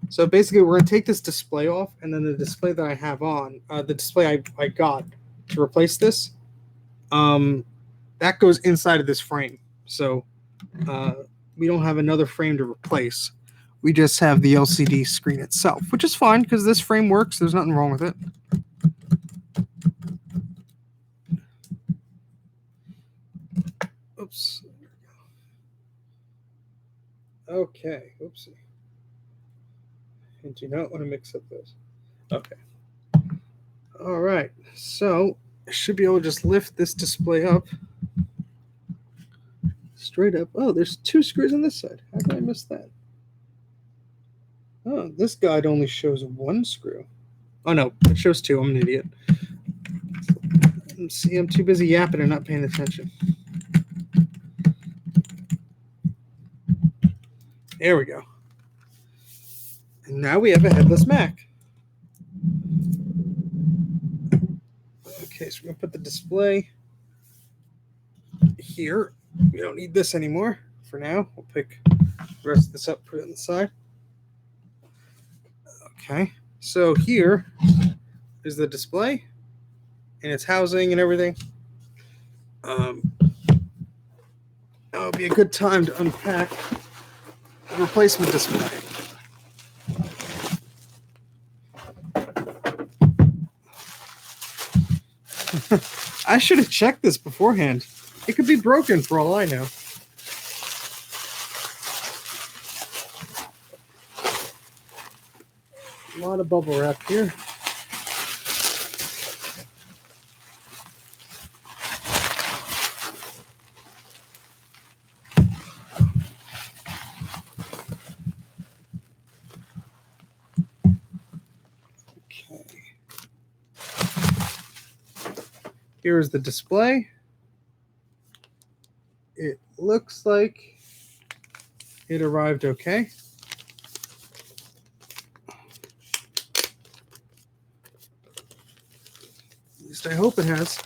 So basically, we're going to take this display off, and then the display that I have on, the display I got to replace this, that goes inside of this frame. So we don't have another frame to replace. We just have the LCD screen itself, which is fine because this frame works. There's nothing wrong with it. Oops. Okay. Oopsie. And do not want to mix up those. Okay. All right. So I should be able to just lift this display up. Straight up. Oh, there's two screws on this side. How did I miss that? Oh, this guide only shows one screw. Oh, no. It shows two. I'm an idiot. See, I'm too busy yapping and not paying attention. There we go. And now we have a headless Mac. Okay, so we're going to put the display here. We don't need this anymore for now. We'll pick the rest of this up, put it on the side. Okay, so here is the display and its housing and everything. That would be a good time to unpack the replacement display. I should have checked this beforehand. It could be broken for all I know. A lot of bubble wrap here. Here's the display. It looks like it arrived okay. At least I hope it has.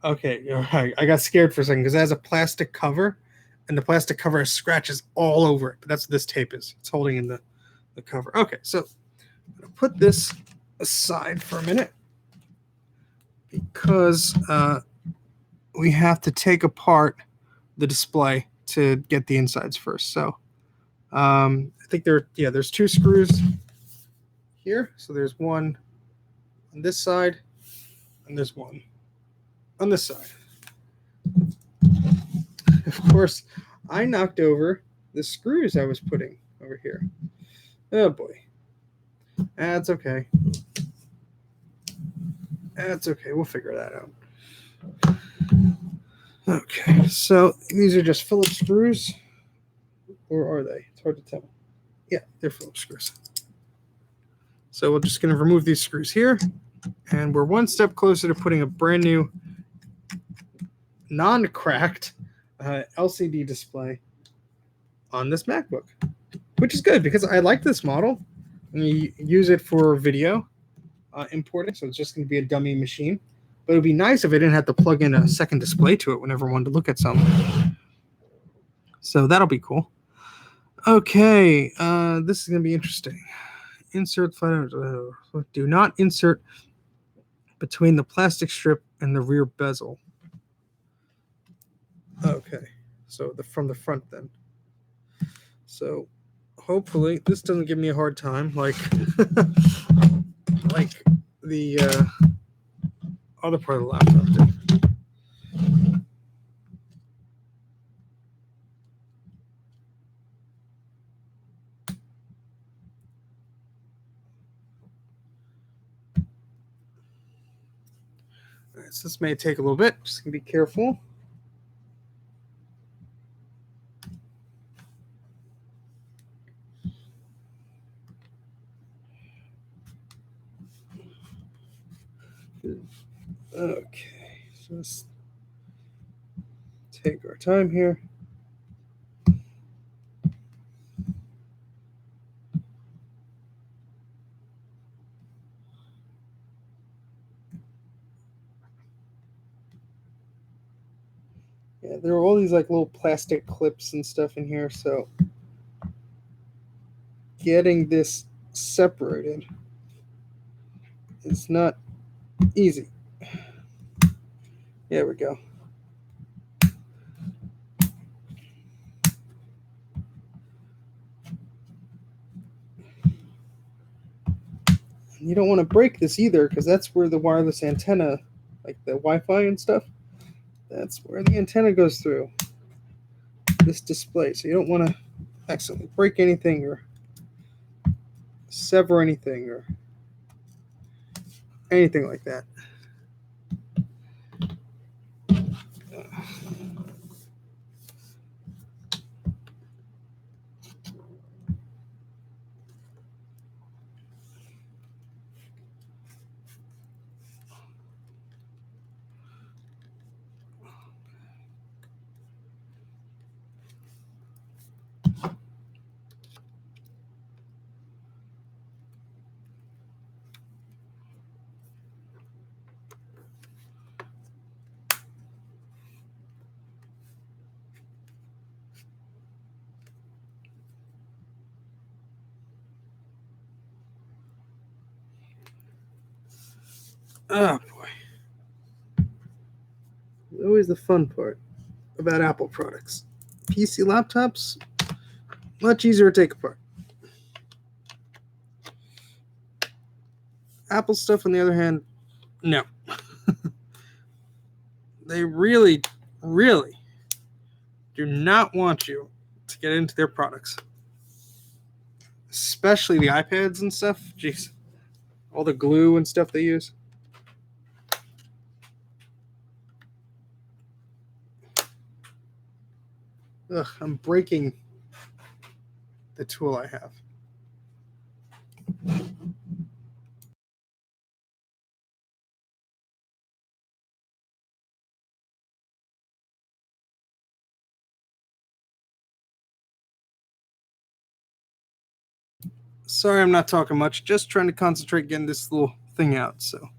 Okay, I got scared for a second because it has a plastic cover, and the plastic cover has scratches all over it. But that's what this tape is. It's holding in the cover. Okay, so I'm going to put this aside for a minute because we have to take apart the display to get the insides first. So I think there's 2 screws here. So there's one on this side, and there's one on this side. Of course, I knocked over the screws I was putting over here. Oh boy. That's okay. That's okay. We'll figure that out. Okay, so these are just Phillips screws. Or are they? It's hard to tell. Yeah, they're Phillips screws. So we're just going to remove these screws here. And we're one step closer to putting a brand new non-cracked LCD display on this MacBook, which is good because I like this model. And you use it for video importing, so it's just going to be a dummy machine. But it would be nice if I didn't have to plug in a second display to it whenever I wanted to look at something. So that'll be cool. Okay, this is going to be interesting. Insert flat. Do not insert between the plastic strip and the rear bezel. Okay, so from the front then. So hopefully this doesn't give me a hard time like like the other part of the laptop did. All right, so this may take a little bit. Just gonna be careful. Okay, so let's take our time here. Yeah, there are all these like little plastic clips and stuff in here, so getting this separated is not easy. There we go. You don't want to break this either because that's where the wireless antenna, like the Wi-Fi and stuff, that's where the antenna goes through this display. So you don't want to accidentally break anything or sever anything or anything like that. Oh boy. Always the fun part about Apple products. PC laptops, much easier to take apart. Apple stuff, on the other hand, no. They really, really do not want you to get into their products. Especially the iPads and stuff. Jeez. All the glue and stuff they use. Ugh, I'm breaking the tool I have. Sorry, I'm not talking much. Just trying to concentrate getting this little thing out. So,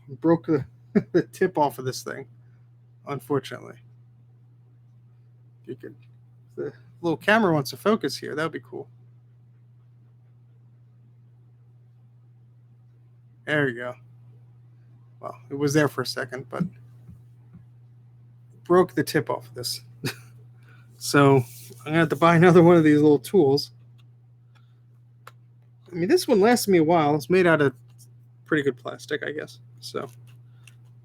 broke the tip off of this thing, unfortunately. You could, the little camera wants to focus here. That would be cool. There you go. Well, it was there for a second, but broke the tip off of this. So I'm gonna have to buy another one of these little tools. I mean, this one lasted me a while. It's made out of pretty good plastic, I guess. So,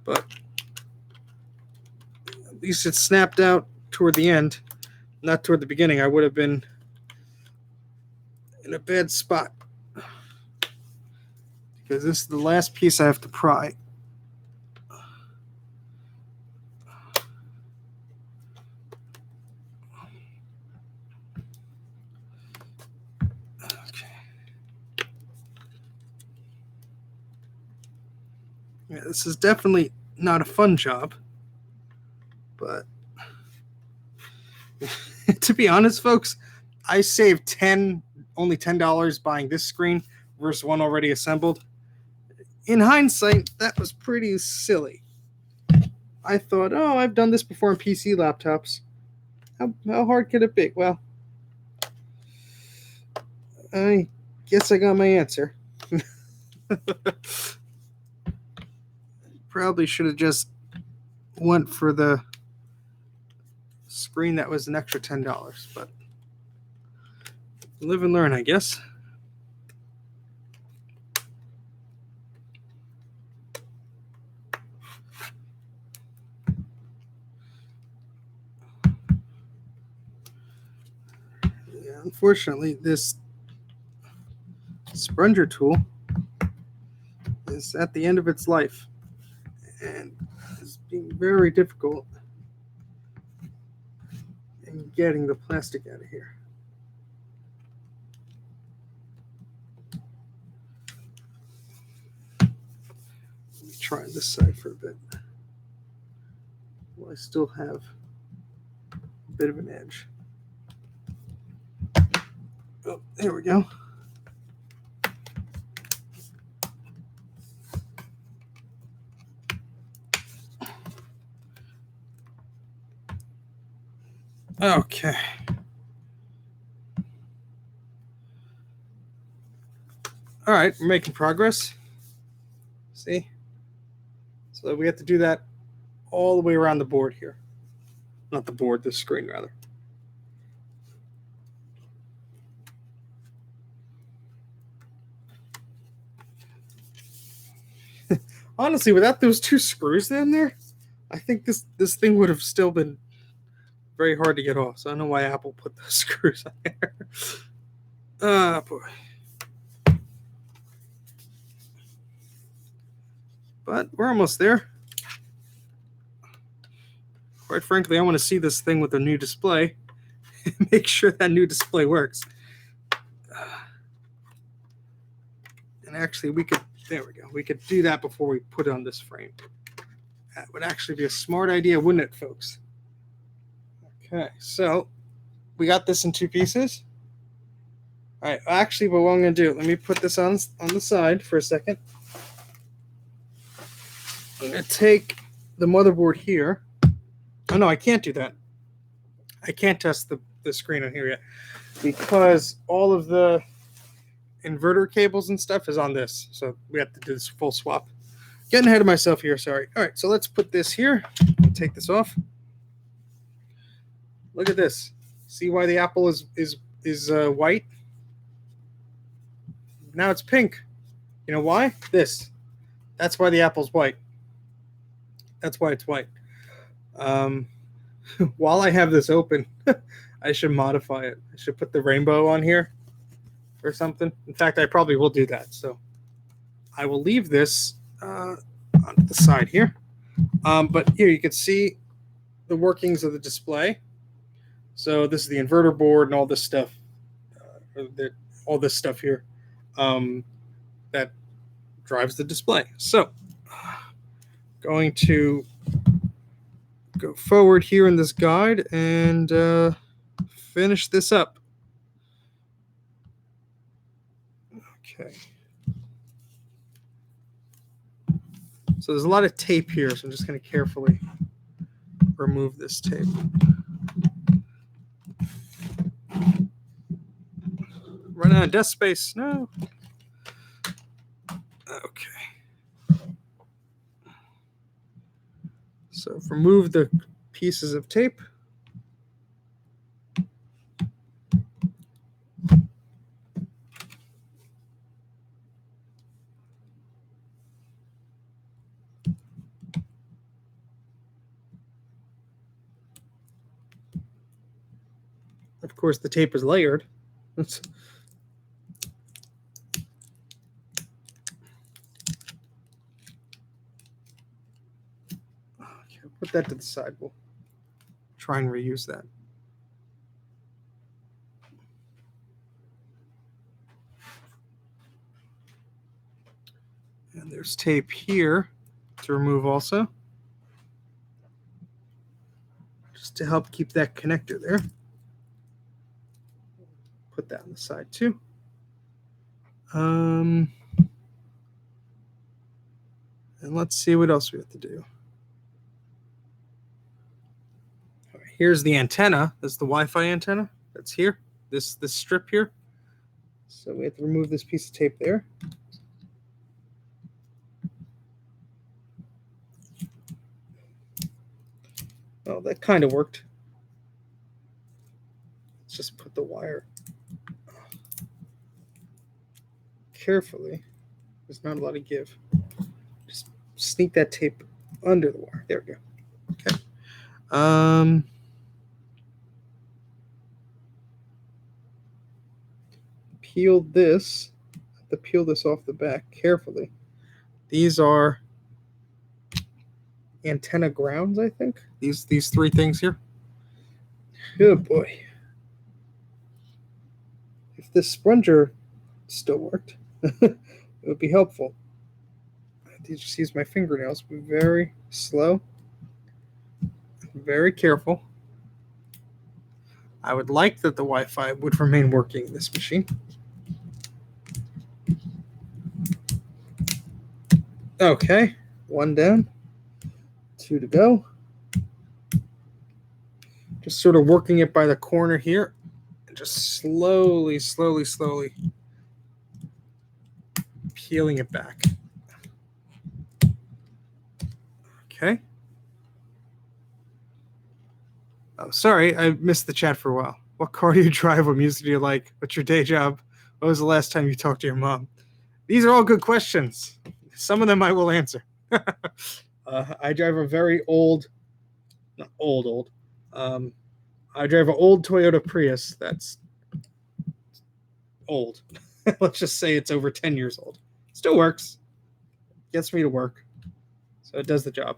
but at least it snapped out toward the end, not toward the beginning. I would have been in a bad spot because this is the last piece I have to pry. Yeah, this is definitely not a fun job, but to be honest, folks, I saved only $10 buying this screen versus one already assembled. In hindsight, that was pretty silly. I thought, oh, I've done this before on PC laptops. How hard could it be? Well, I guess I got my answer. Probably should have just went for the screen that was an extra $10, but live and learn, I guess. Yeah, unfortunately, this sponger tool is at the end of its life and is being very difficult in getting the plastic out of here. Let me try this side for a bit. Well, I still have a bit of an edge. Oh, there we go. Okay. All right, we're making progress. See? So we have to do that all the way around the board here. Not the board, the screen, rather. Honestly, without those two screws down there, I think this thing would have still been very hard to get off. So I don't know why Apple put those screws on there. Ah, boy. But we're almost there. Quite frankly, I want to see this thing with a new display and make sure that new display works. And actually, there we go. We could do that before we put it on this frame. That would actually be a smart idea, wouldn't it, folks? Okay, so we got this in two pieces. All right, actually, what I'm going to do, let me put this on the side for a second. I'm going to take the motherboard here. Oh, no, I can't do that. I can't test the screen on here yet because all of the inverter cables and stuff is on this. So we have to do this full swap. Getting ahead of myself here, sorry. All right, so let's put this here. Take this off. Look at this. See why the apple is white? Now it's pink. You know why? That's why the apple's white. That's why it's white. While I have this open, I should modify it. I should put the rainbow on here or something. In fact, I probably will do that. So I will leave this on the side here. But here you can see the workings of the display. So this is the inverter board and all this stuff. All this stuff here that drives the display. So going to go forward here in this guide and finish this up. Okay. So there's a lot of tape here, so I'm just going to carefully remove this tape. Run out of desk space. No. Okay. So remove the pieces of tape. Of course, the tape is layered. Okay, put that to the side. We'll try and reuse that. And there's tape here to remove also, just to help keep that connector there. Put that on the side too. And let's see what else we have to do. All right, here's the antenna. This is the Wi-Fi antenna that's here. This strip here. So we have to remove this piece of tape there. Oh, that kind of worked. Let's just put the wire carefully. There's not a lot of give. Just sneak that tape under the wire. There we go. Okay. Peel this. Have to peel this off the back carefully. These are antenna grounds, I think. These three things here. Oh boy. If this sponger still worked, it would be helpful. I just use my fingernails. Be very slow, very careful. I would like that the Wi-Fi would remain working in this machine. Okay, one down, two to go. Just sort of working it by the corner here, and just slowly peeling it back. Okay. Oh, sorry, I missed the chat for a while. What car do you drive? What music do you like? What's your day job? When was the last time you talked to your mom? These are all good questions. Some of them I will answer. I drive a very old, not old. I drive an old Toyota Prius that's old. Let's just say it's over 10 years old. Still works. Gets me to work. So it does the job.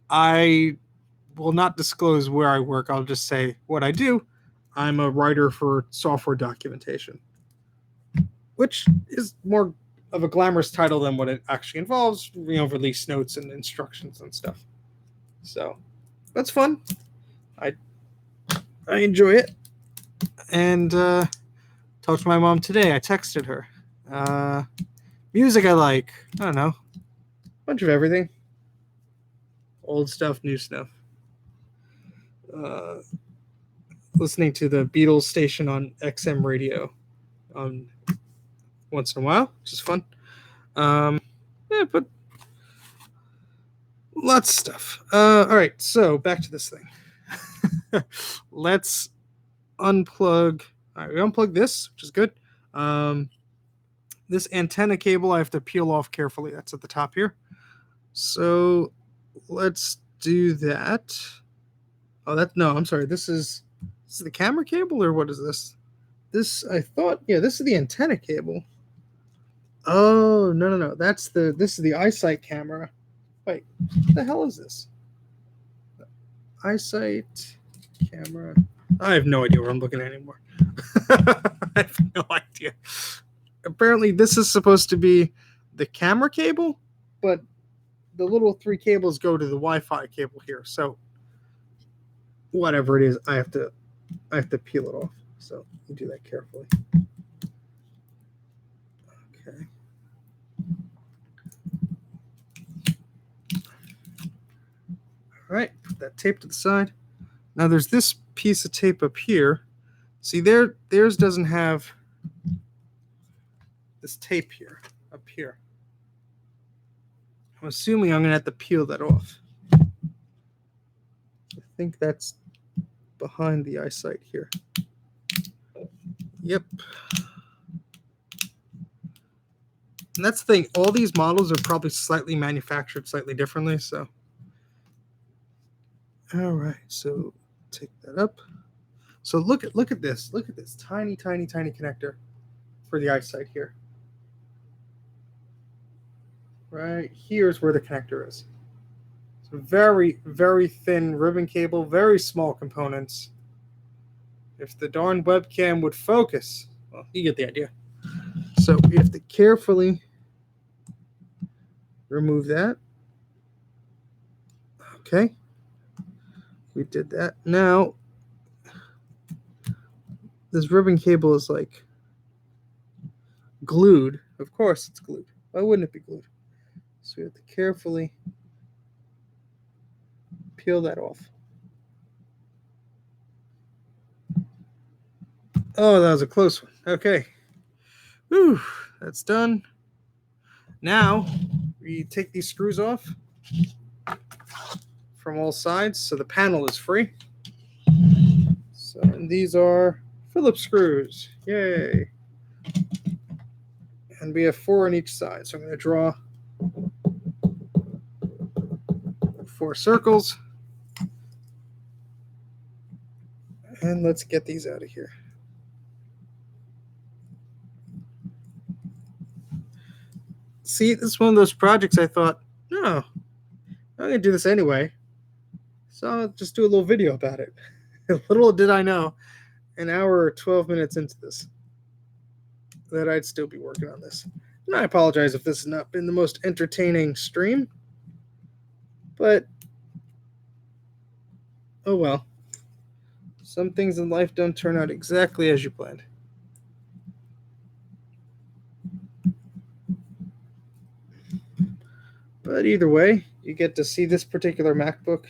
I will not disclose where I work. I'll just say what I do. I'm a writer for software documentation, which is more of a glamorous title than what it actually involves. Release notes and instructions and stuff. So that's fun. I enjoy it. And talked to my mom today. I texted her. Music I like. I don't know. Bunch of everything. Old stuff, new stuff. Listening to the Beatles station on XM radio once in a while, which is fun. But lots of stuff. All right, so back to this thing. Let's unplug. All right, we unplugged this, which is good. This antenna cable I have to peel off carefully. That's at the top here. So let's do that. Oh, no, I'm sorry. This is the camera cable, or what is this? This, I thought, yeah, this is the antenna cable. Oh, no. This is the eyesight camera. Wait, what the hell is this? Eyesight camera. I have no idea where I'm looking at anymore. I have no idea. Apparently, this is supposed to be the camera cable, but the little 3 cables go to the Wi-Fi cable here. So whatever it is, I have to peel it off. So you do that carefully. Okay. All right, put that tape to the side. Now there's this piece of tape up here. See, theirs doesn't have this tape here, up here. I'm assuming I'm gonna have to peel that off. I think that's behind the eyesight here. Yep. And that's the thing, all these models are probably slightly manufactured slightly differently, so. All right, so take that up. So look at this. Look at this tiny connector for the eyesight here. Right here's where the connector is. So very thin ribbon cable, very small components. If the darn webcam would focus, well, you get the idea. So we have to carefully remove that. Okay, we did that. Now this ribbon cable is like glued. Of course it's glued. Why wouldn't it be glued? So we have to carefully peel that off. Oh, that was a close one. Okay. Whew, that's done. Now we take these screws off from all sides so the panel is free. So, and these are Phillips screws. Yay. And we have 4 on each side. So I'm going to draw 4 circles. And let's get these out of here. See, this is one of those projects I thought, no, I'm going to do this anyway. So I'll just do a little video about it. Little did I know, an hour or 12 minutes into this, that I'd still be working on this. And I apologize if this has not been the most entertaining stream, but oh well. Some things in life don't turn out exactly as you planned. But either way, you get to see this particular MacBook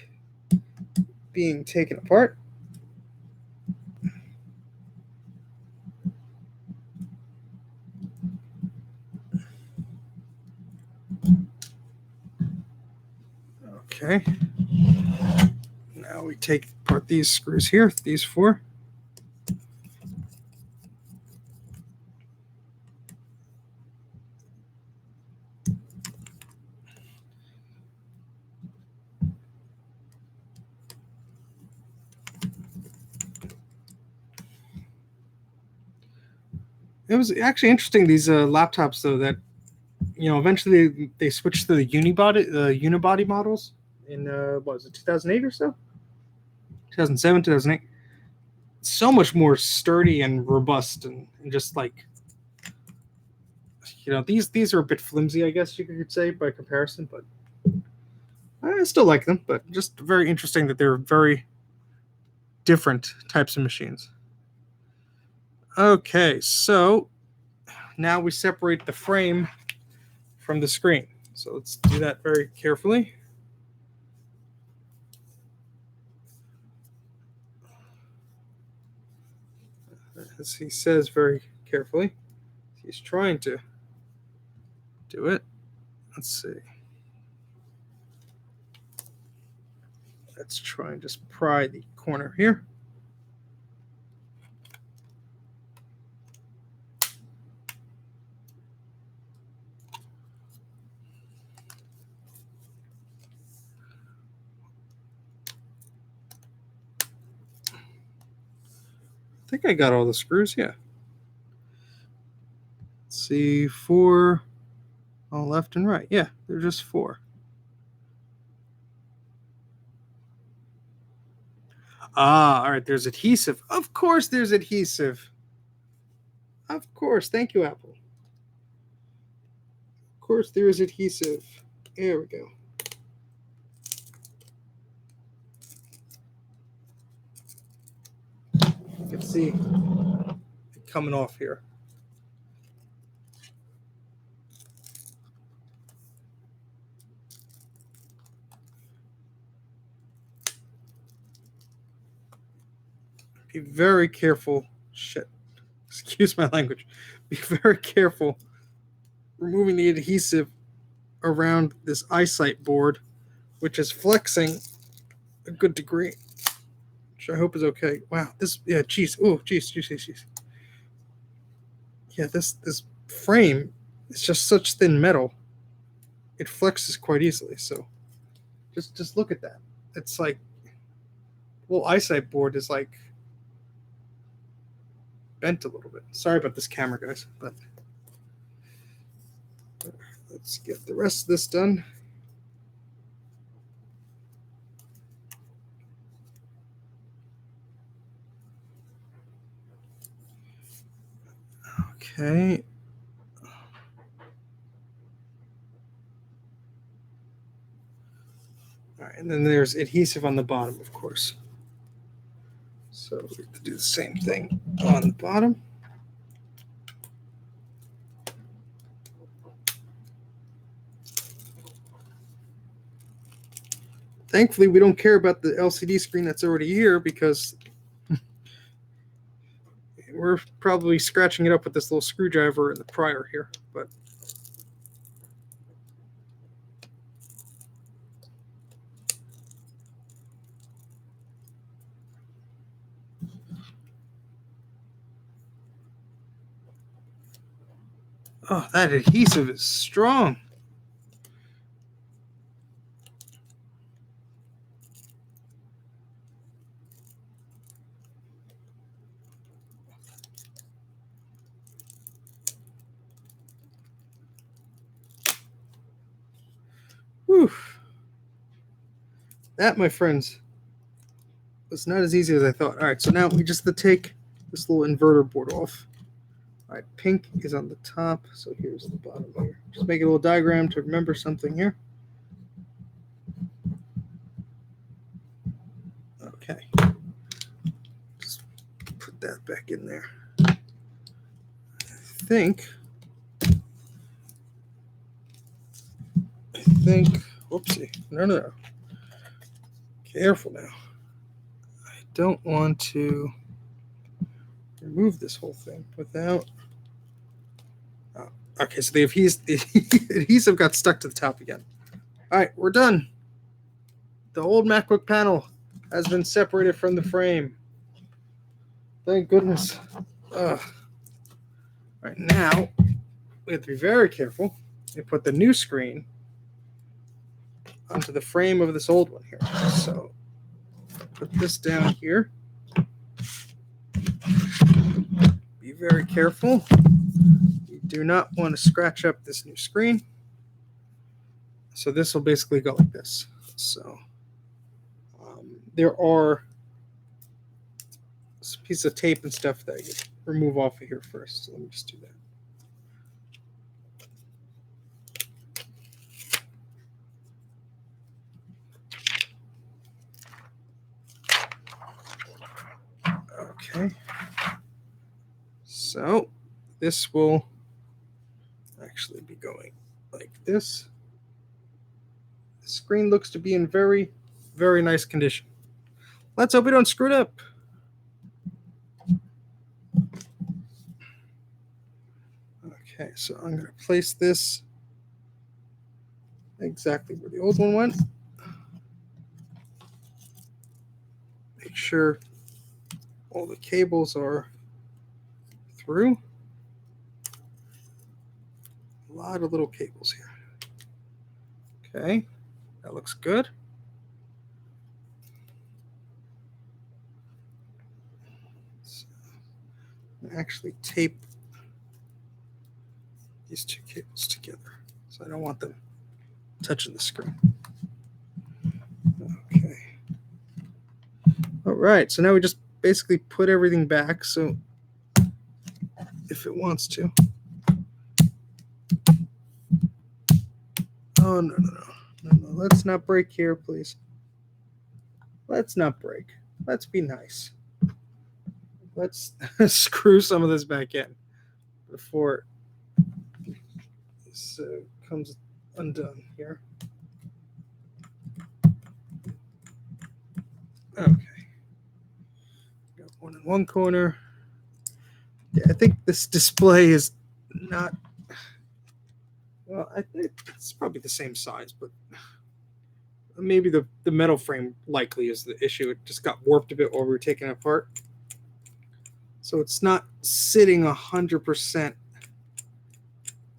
being taken apart. Okay. Now we take apart these screws here, these 4. It was actually interesting, these laptops, though, that, you know, eventually they switched to the unibody models in, what was it, 2008 or so? 2007, 2008. So much more sturdy and robust and just like, you know, these are a bit flimsy, I guess you could say, by comparison, but I still like them, but just very interesting that they're very different types of machines. Okay, so now we separate the frame from the screen. So let's do that very carefully. As he says very carefully, he's trying to do it. Let's see. Let's try and just pry the corner here. think I got all the screws, yeah. Let's see, 4 on left and right. Yeah, they're just 4. Ah, all right, there's adhesive. Of course there's adhesive. Of course, thank you, Apple. Of course there is adhesive. There we go. You can see it coming off here. Be very careful. Shit. Excuse my language. Be very careful removing the adhesive around this eyesight board, which is flexing a good degree, which I hope is okay. Wow, this, yeah, geez. Oh, geez. Yeah, this frame is just such thin metal. It flexes quite easily. So just look at that. It's like, well, eyesight board is like bent a little bit. Sorry about this camera, guys, but let's get the rest of this done. Okay. All right, and then there's adhesive on the bottom, of course. So we have to do the same thing on the bottom. Thankfully, we don't care about the LCD screen that's already here because we're probably scratching it up with this little screwdriver and the prior here. But oh, that adhesive is strong. Whew. That, my friends, was not as easy as I thought. All right, so now we just have to take this little inverter board off. All right, pink is on the top, so here's the bottom here. Just make a little diagram to remember something here. Okay. Just put that back in there. I think, whoopsie, no. Careful now. I don't want to remove this whole thing without, oh, okay, so the adhesive got stuck to the top again. All right, we're done. The old MacBook panel has been separated from the frame. Thank goodness. All right, now we have to be very careful and put the new screen onto the frame of this old one here. So put this down here. Be very careful. You do not want to scratch up this new screen. So this will basically go like this. So there are some piece of tape and stuff that you remove off of here first. So let me just do that. Okay, so this will actually be going like this. The screen looks to be in very, very nice condition. Let's hope we don't screw it up. Okay, so I'm going to place this exactly where the old one went. Make sure all the cables are through. A lot of little cables here. Okay, that looks good. So Actually tape these two cables together, so I don't want them touching the screen. Okay. All right, so now we just basically put everything back, so if it wants to. Oh, no. Let's not break here, please. Let's not break. Let's be nice. Let's screw some of this back in before this comes undone here. Okay. Got one in one corner. Yeah, I think this display is not... Well, I think it's probably the same size, but maybe the metal frame likely is the issue. It just got warped a bit while we were taking it apart. So it's not sitting 100%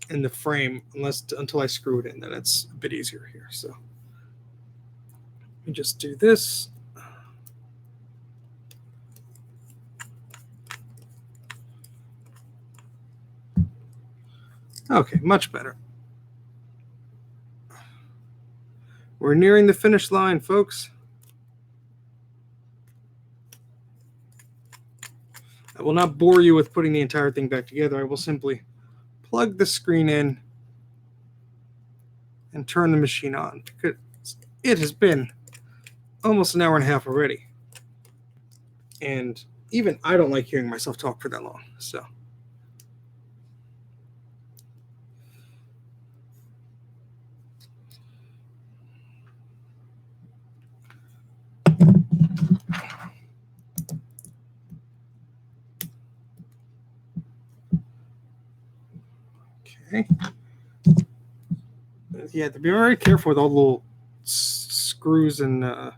in the frame until I screw it in. Then it's a bit easier here. So let me just do this. Okay, much better. We're nearing the finish line, folks. I will not bore you with putting the entire thing back together. I will simply plug the screen in and turn the machine on, because it has been almost an hour and a half already. And even I don't like hearing myself talk for that long. So okay. Yeah, to be very careful with all the little screws and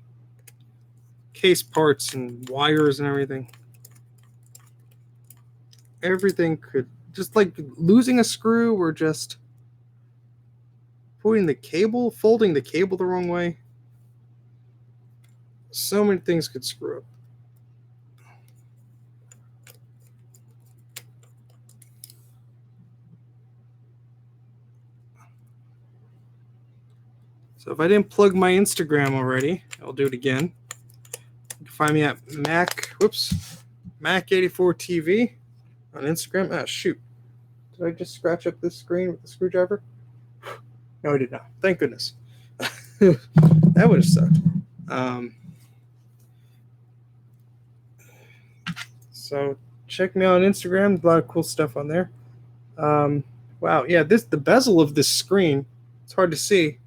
case parts and wires and everything. Everything could, just like losing a screw or just folding the cable the wrong way. So many things could screw up. So if I didn't plug my Instagram already, I'll do it again. You can find me at Mac84 TV on Instagram. Ah, shoot. Did I just scratch up this screen with the screwdriver? No, I did not. Thank goodness. That would have sucked. So check me out on Instagram. A lot of cool stuff on there. Wow, yeah, the bezel of this screen, it's hard to see.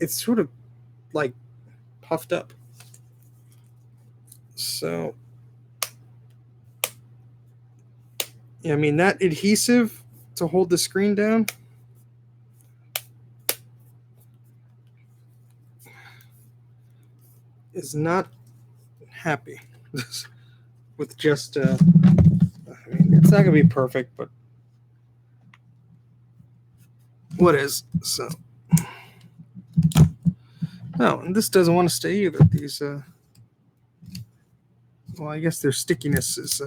It's sort of like puffed up. So, yeah, I mean, that adhesive to hold the screen down is not happy with just, I mean, it's not going to be perfect, but what is? So, no, and this doesn't want to stay either. These, well, I guess their stickiness is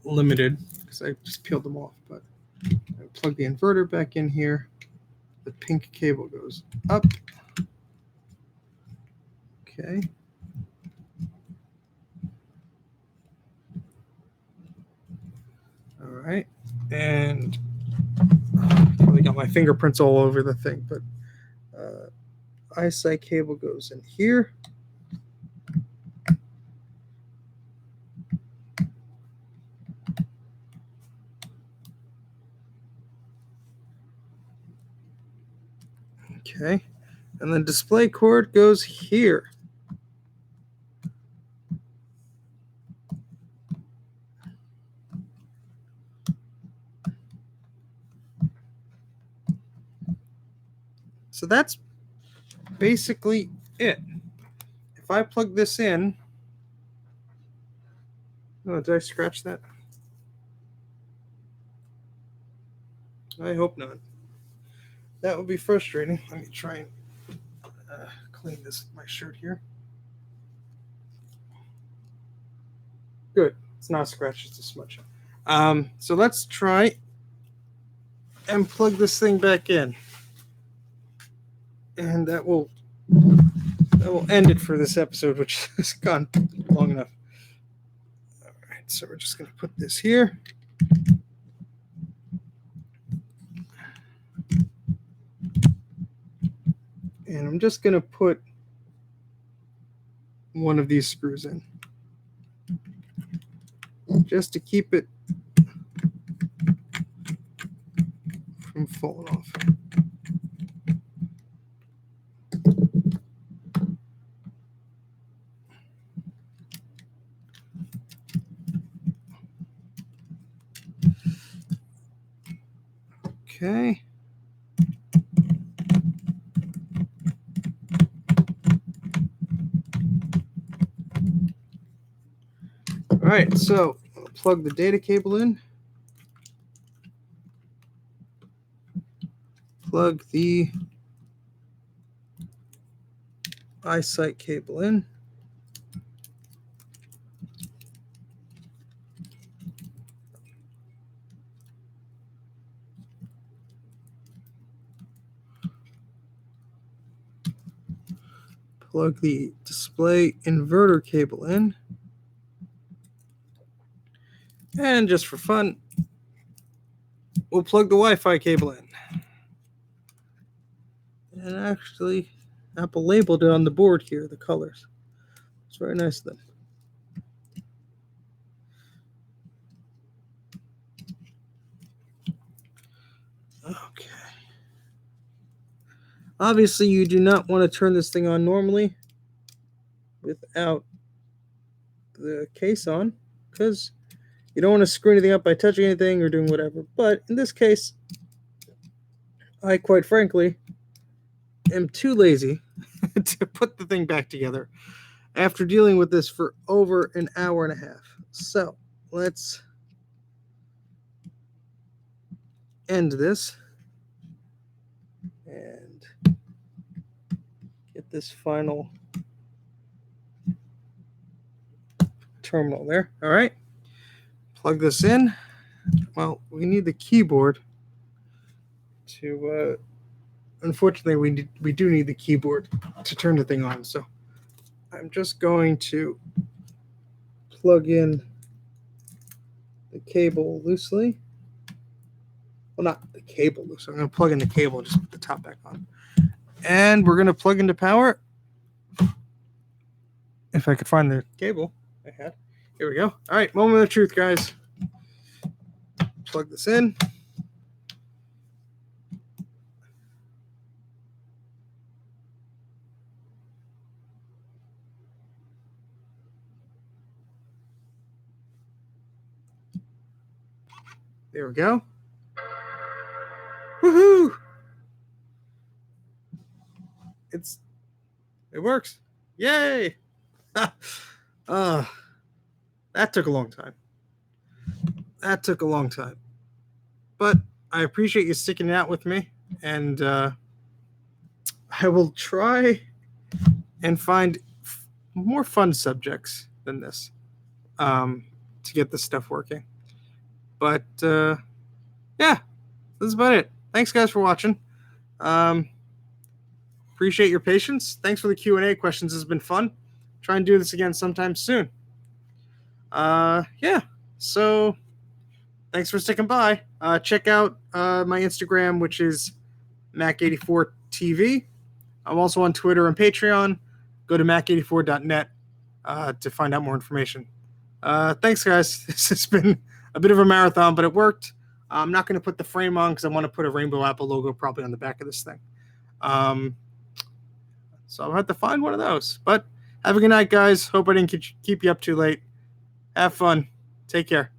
limited because I just peeled them off, but I plug the inverter back in here. The pink cable goes up. Okay. All right. And probably got my fingerprints all over the thing, but eyesight cable goes in here. Okay. And then display cord goes here. So that's basically it. If I plug this in, oh, did I scratch that? I hope not. That would be frustrating. Let me try and clean this my shirt here. Good. It's not a scratch, it's a smudge. So let's try and plug this thing back in. And that will end it for this episode, which has gone long enough. All right, so we're just going to put this here. And I'm just going to put one of these screws in, just to keep it from falling off. Okay. All right, so I'll plug the data cable in. Plug the iSight cable in. Plug the display inverter cable in. And just for fun, we'll plug the Wi-Fi cable in. And actually, Apple labeled it on the board here, the colors. It's very nice of them. Okay. Obviously, you do not want to turn this thing on normally without the case on, because you don't want to screw anything up by touching anything or doing whatever. But in this case, I quite frankly am too lazy to put the thing back together after dealing with this for over an hour and a half. So let's end this and get this final terminal there. All right, plug this in. Well, we need the keyboard to unfortunately we do need the keyboard to turn the thing on, so I'm just going to plug in the cable loosely. Well, not the cable loose. I'm going to plug in the cable and just put the top back on. And we're going to plug into power. If I could find the cable I had. Here we go. All right, moment of truth, guys. Plug this in. There we go. Woohoo! It works. Yay! That took a long time. But I appreciate you sticking it out with me, and I will try and find more fun subjects than this to get this stuff working. But yeah, that's about it. Thanks, guys, for watching. Appreciate your patience. Thanks for the Q&A questions. It's been fun. Try and do this again sometime soon. Yeah, so thanks for sticking by. Check out my Instagram, which is Mac84 TV. I'm also on Twitter and Patreon. Go to Mac84.net to find out more information. Thanks, guys. This has been a bit of a marathon, but it worked. I'm not going to put the frame on because I want to put a Rainbow Apple logo probably on the back of this thing. So I'll have to find one of those. But have a good night, guys. Hope I didn't keep you up too late. Have fun. Take care.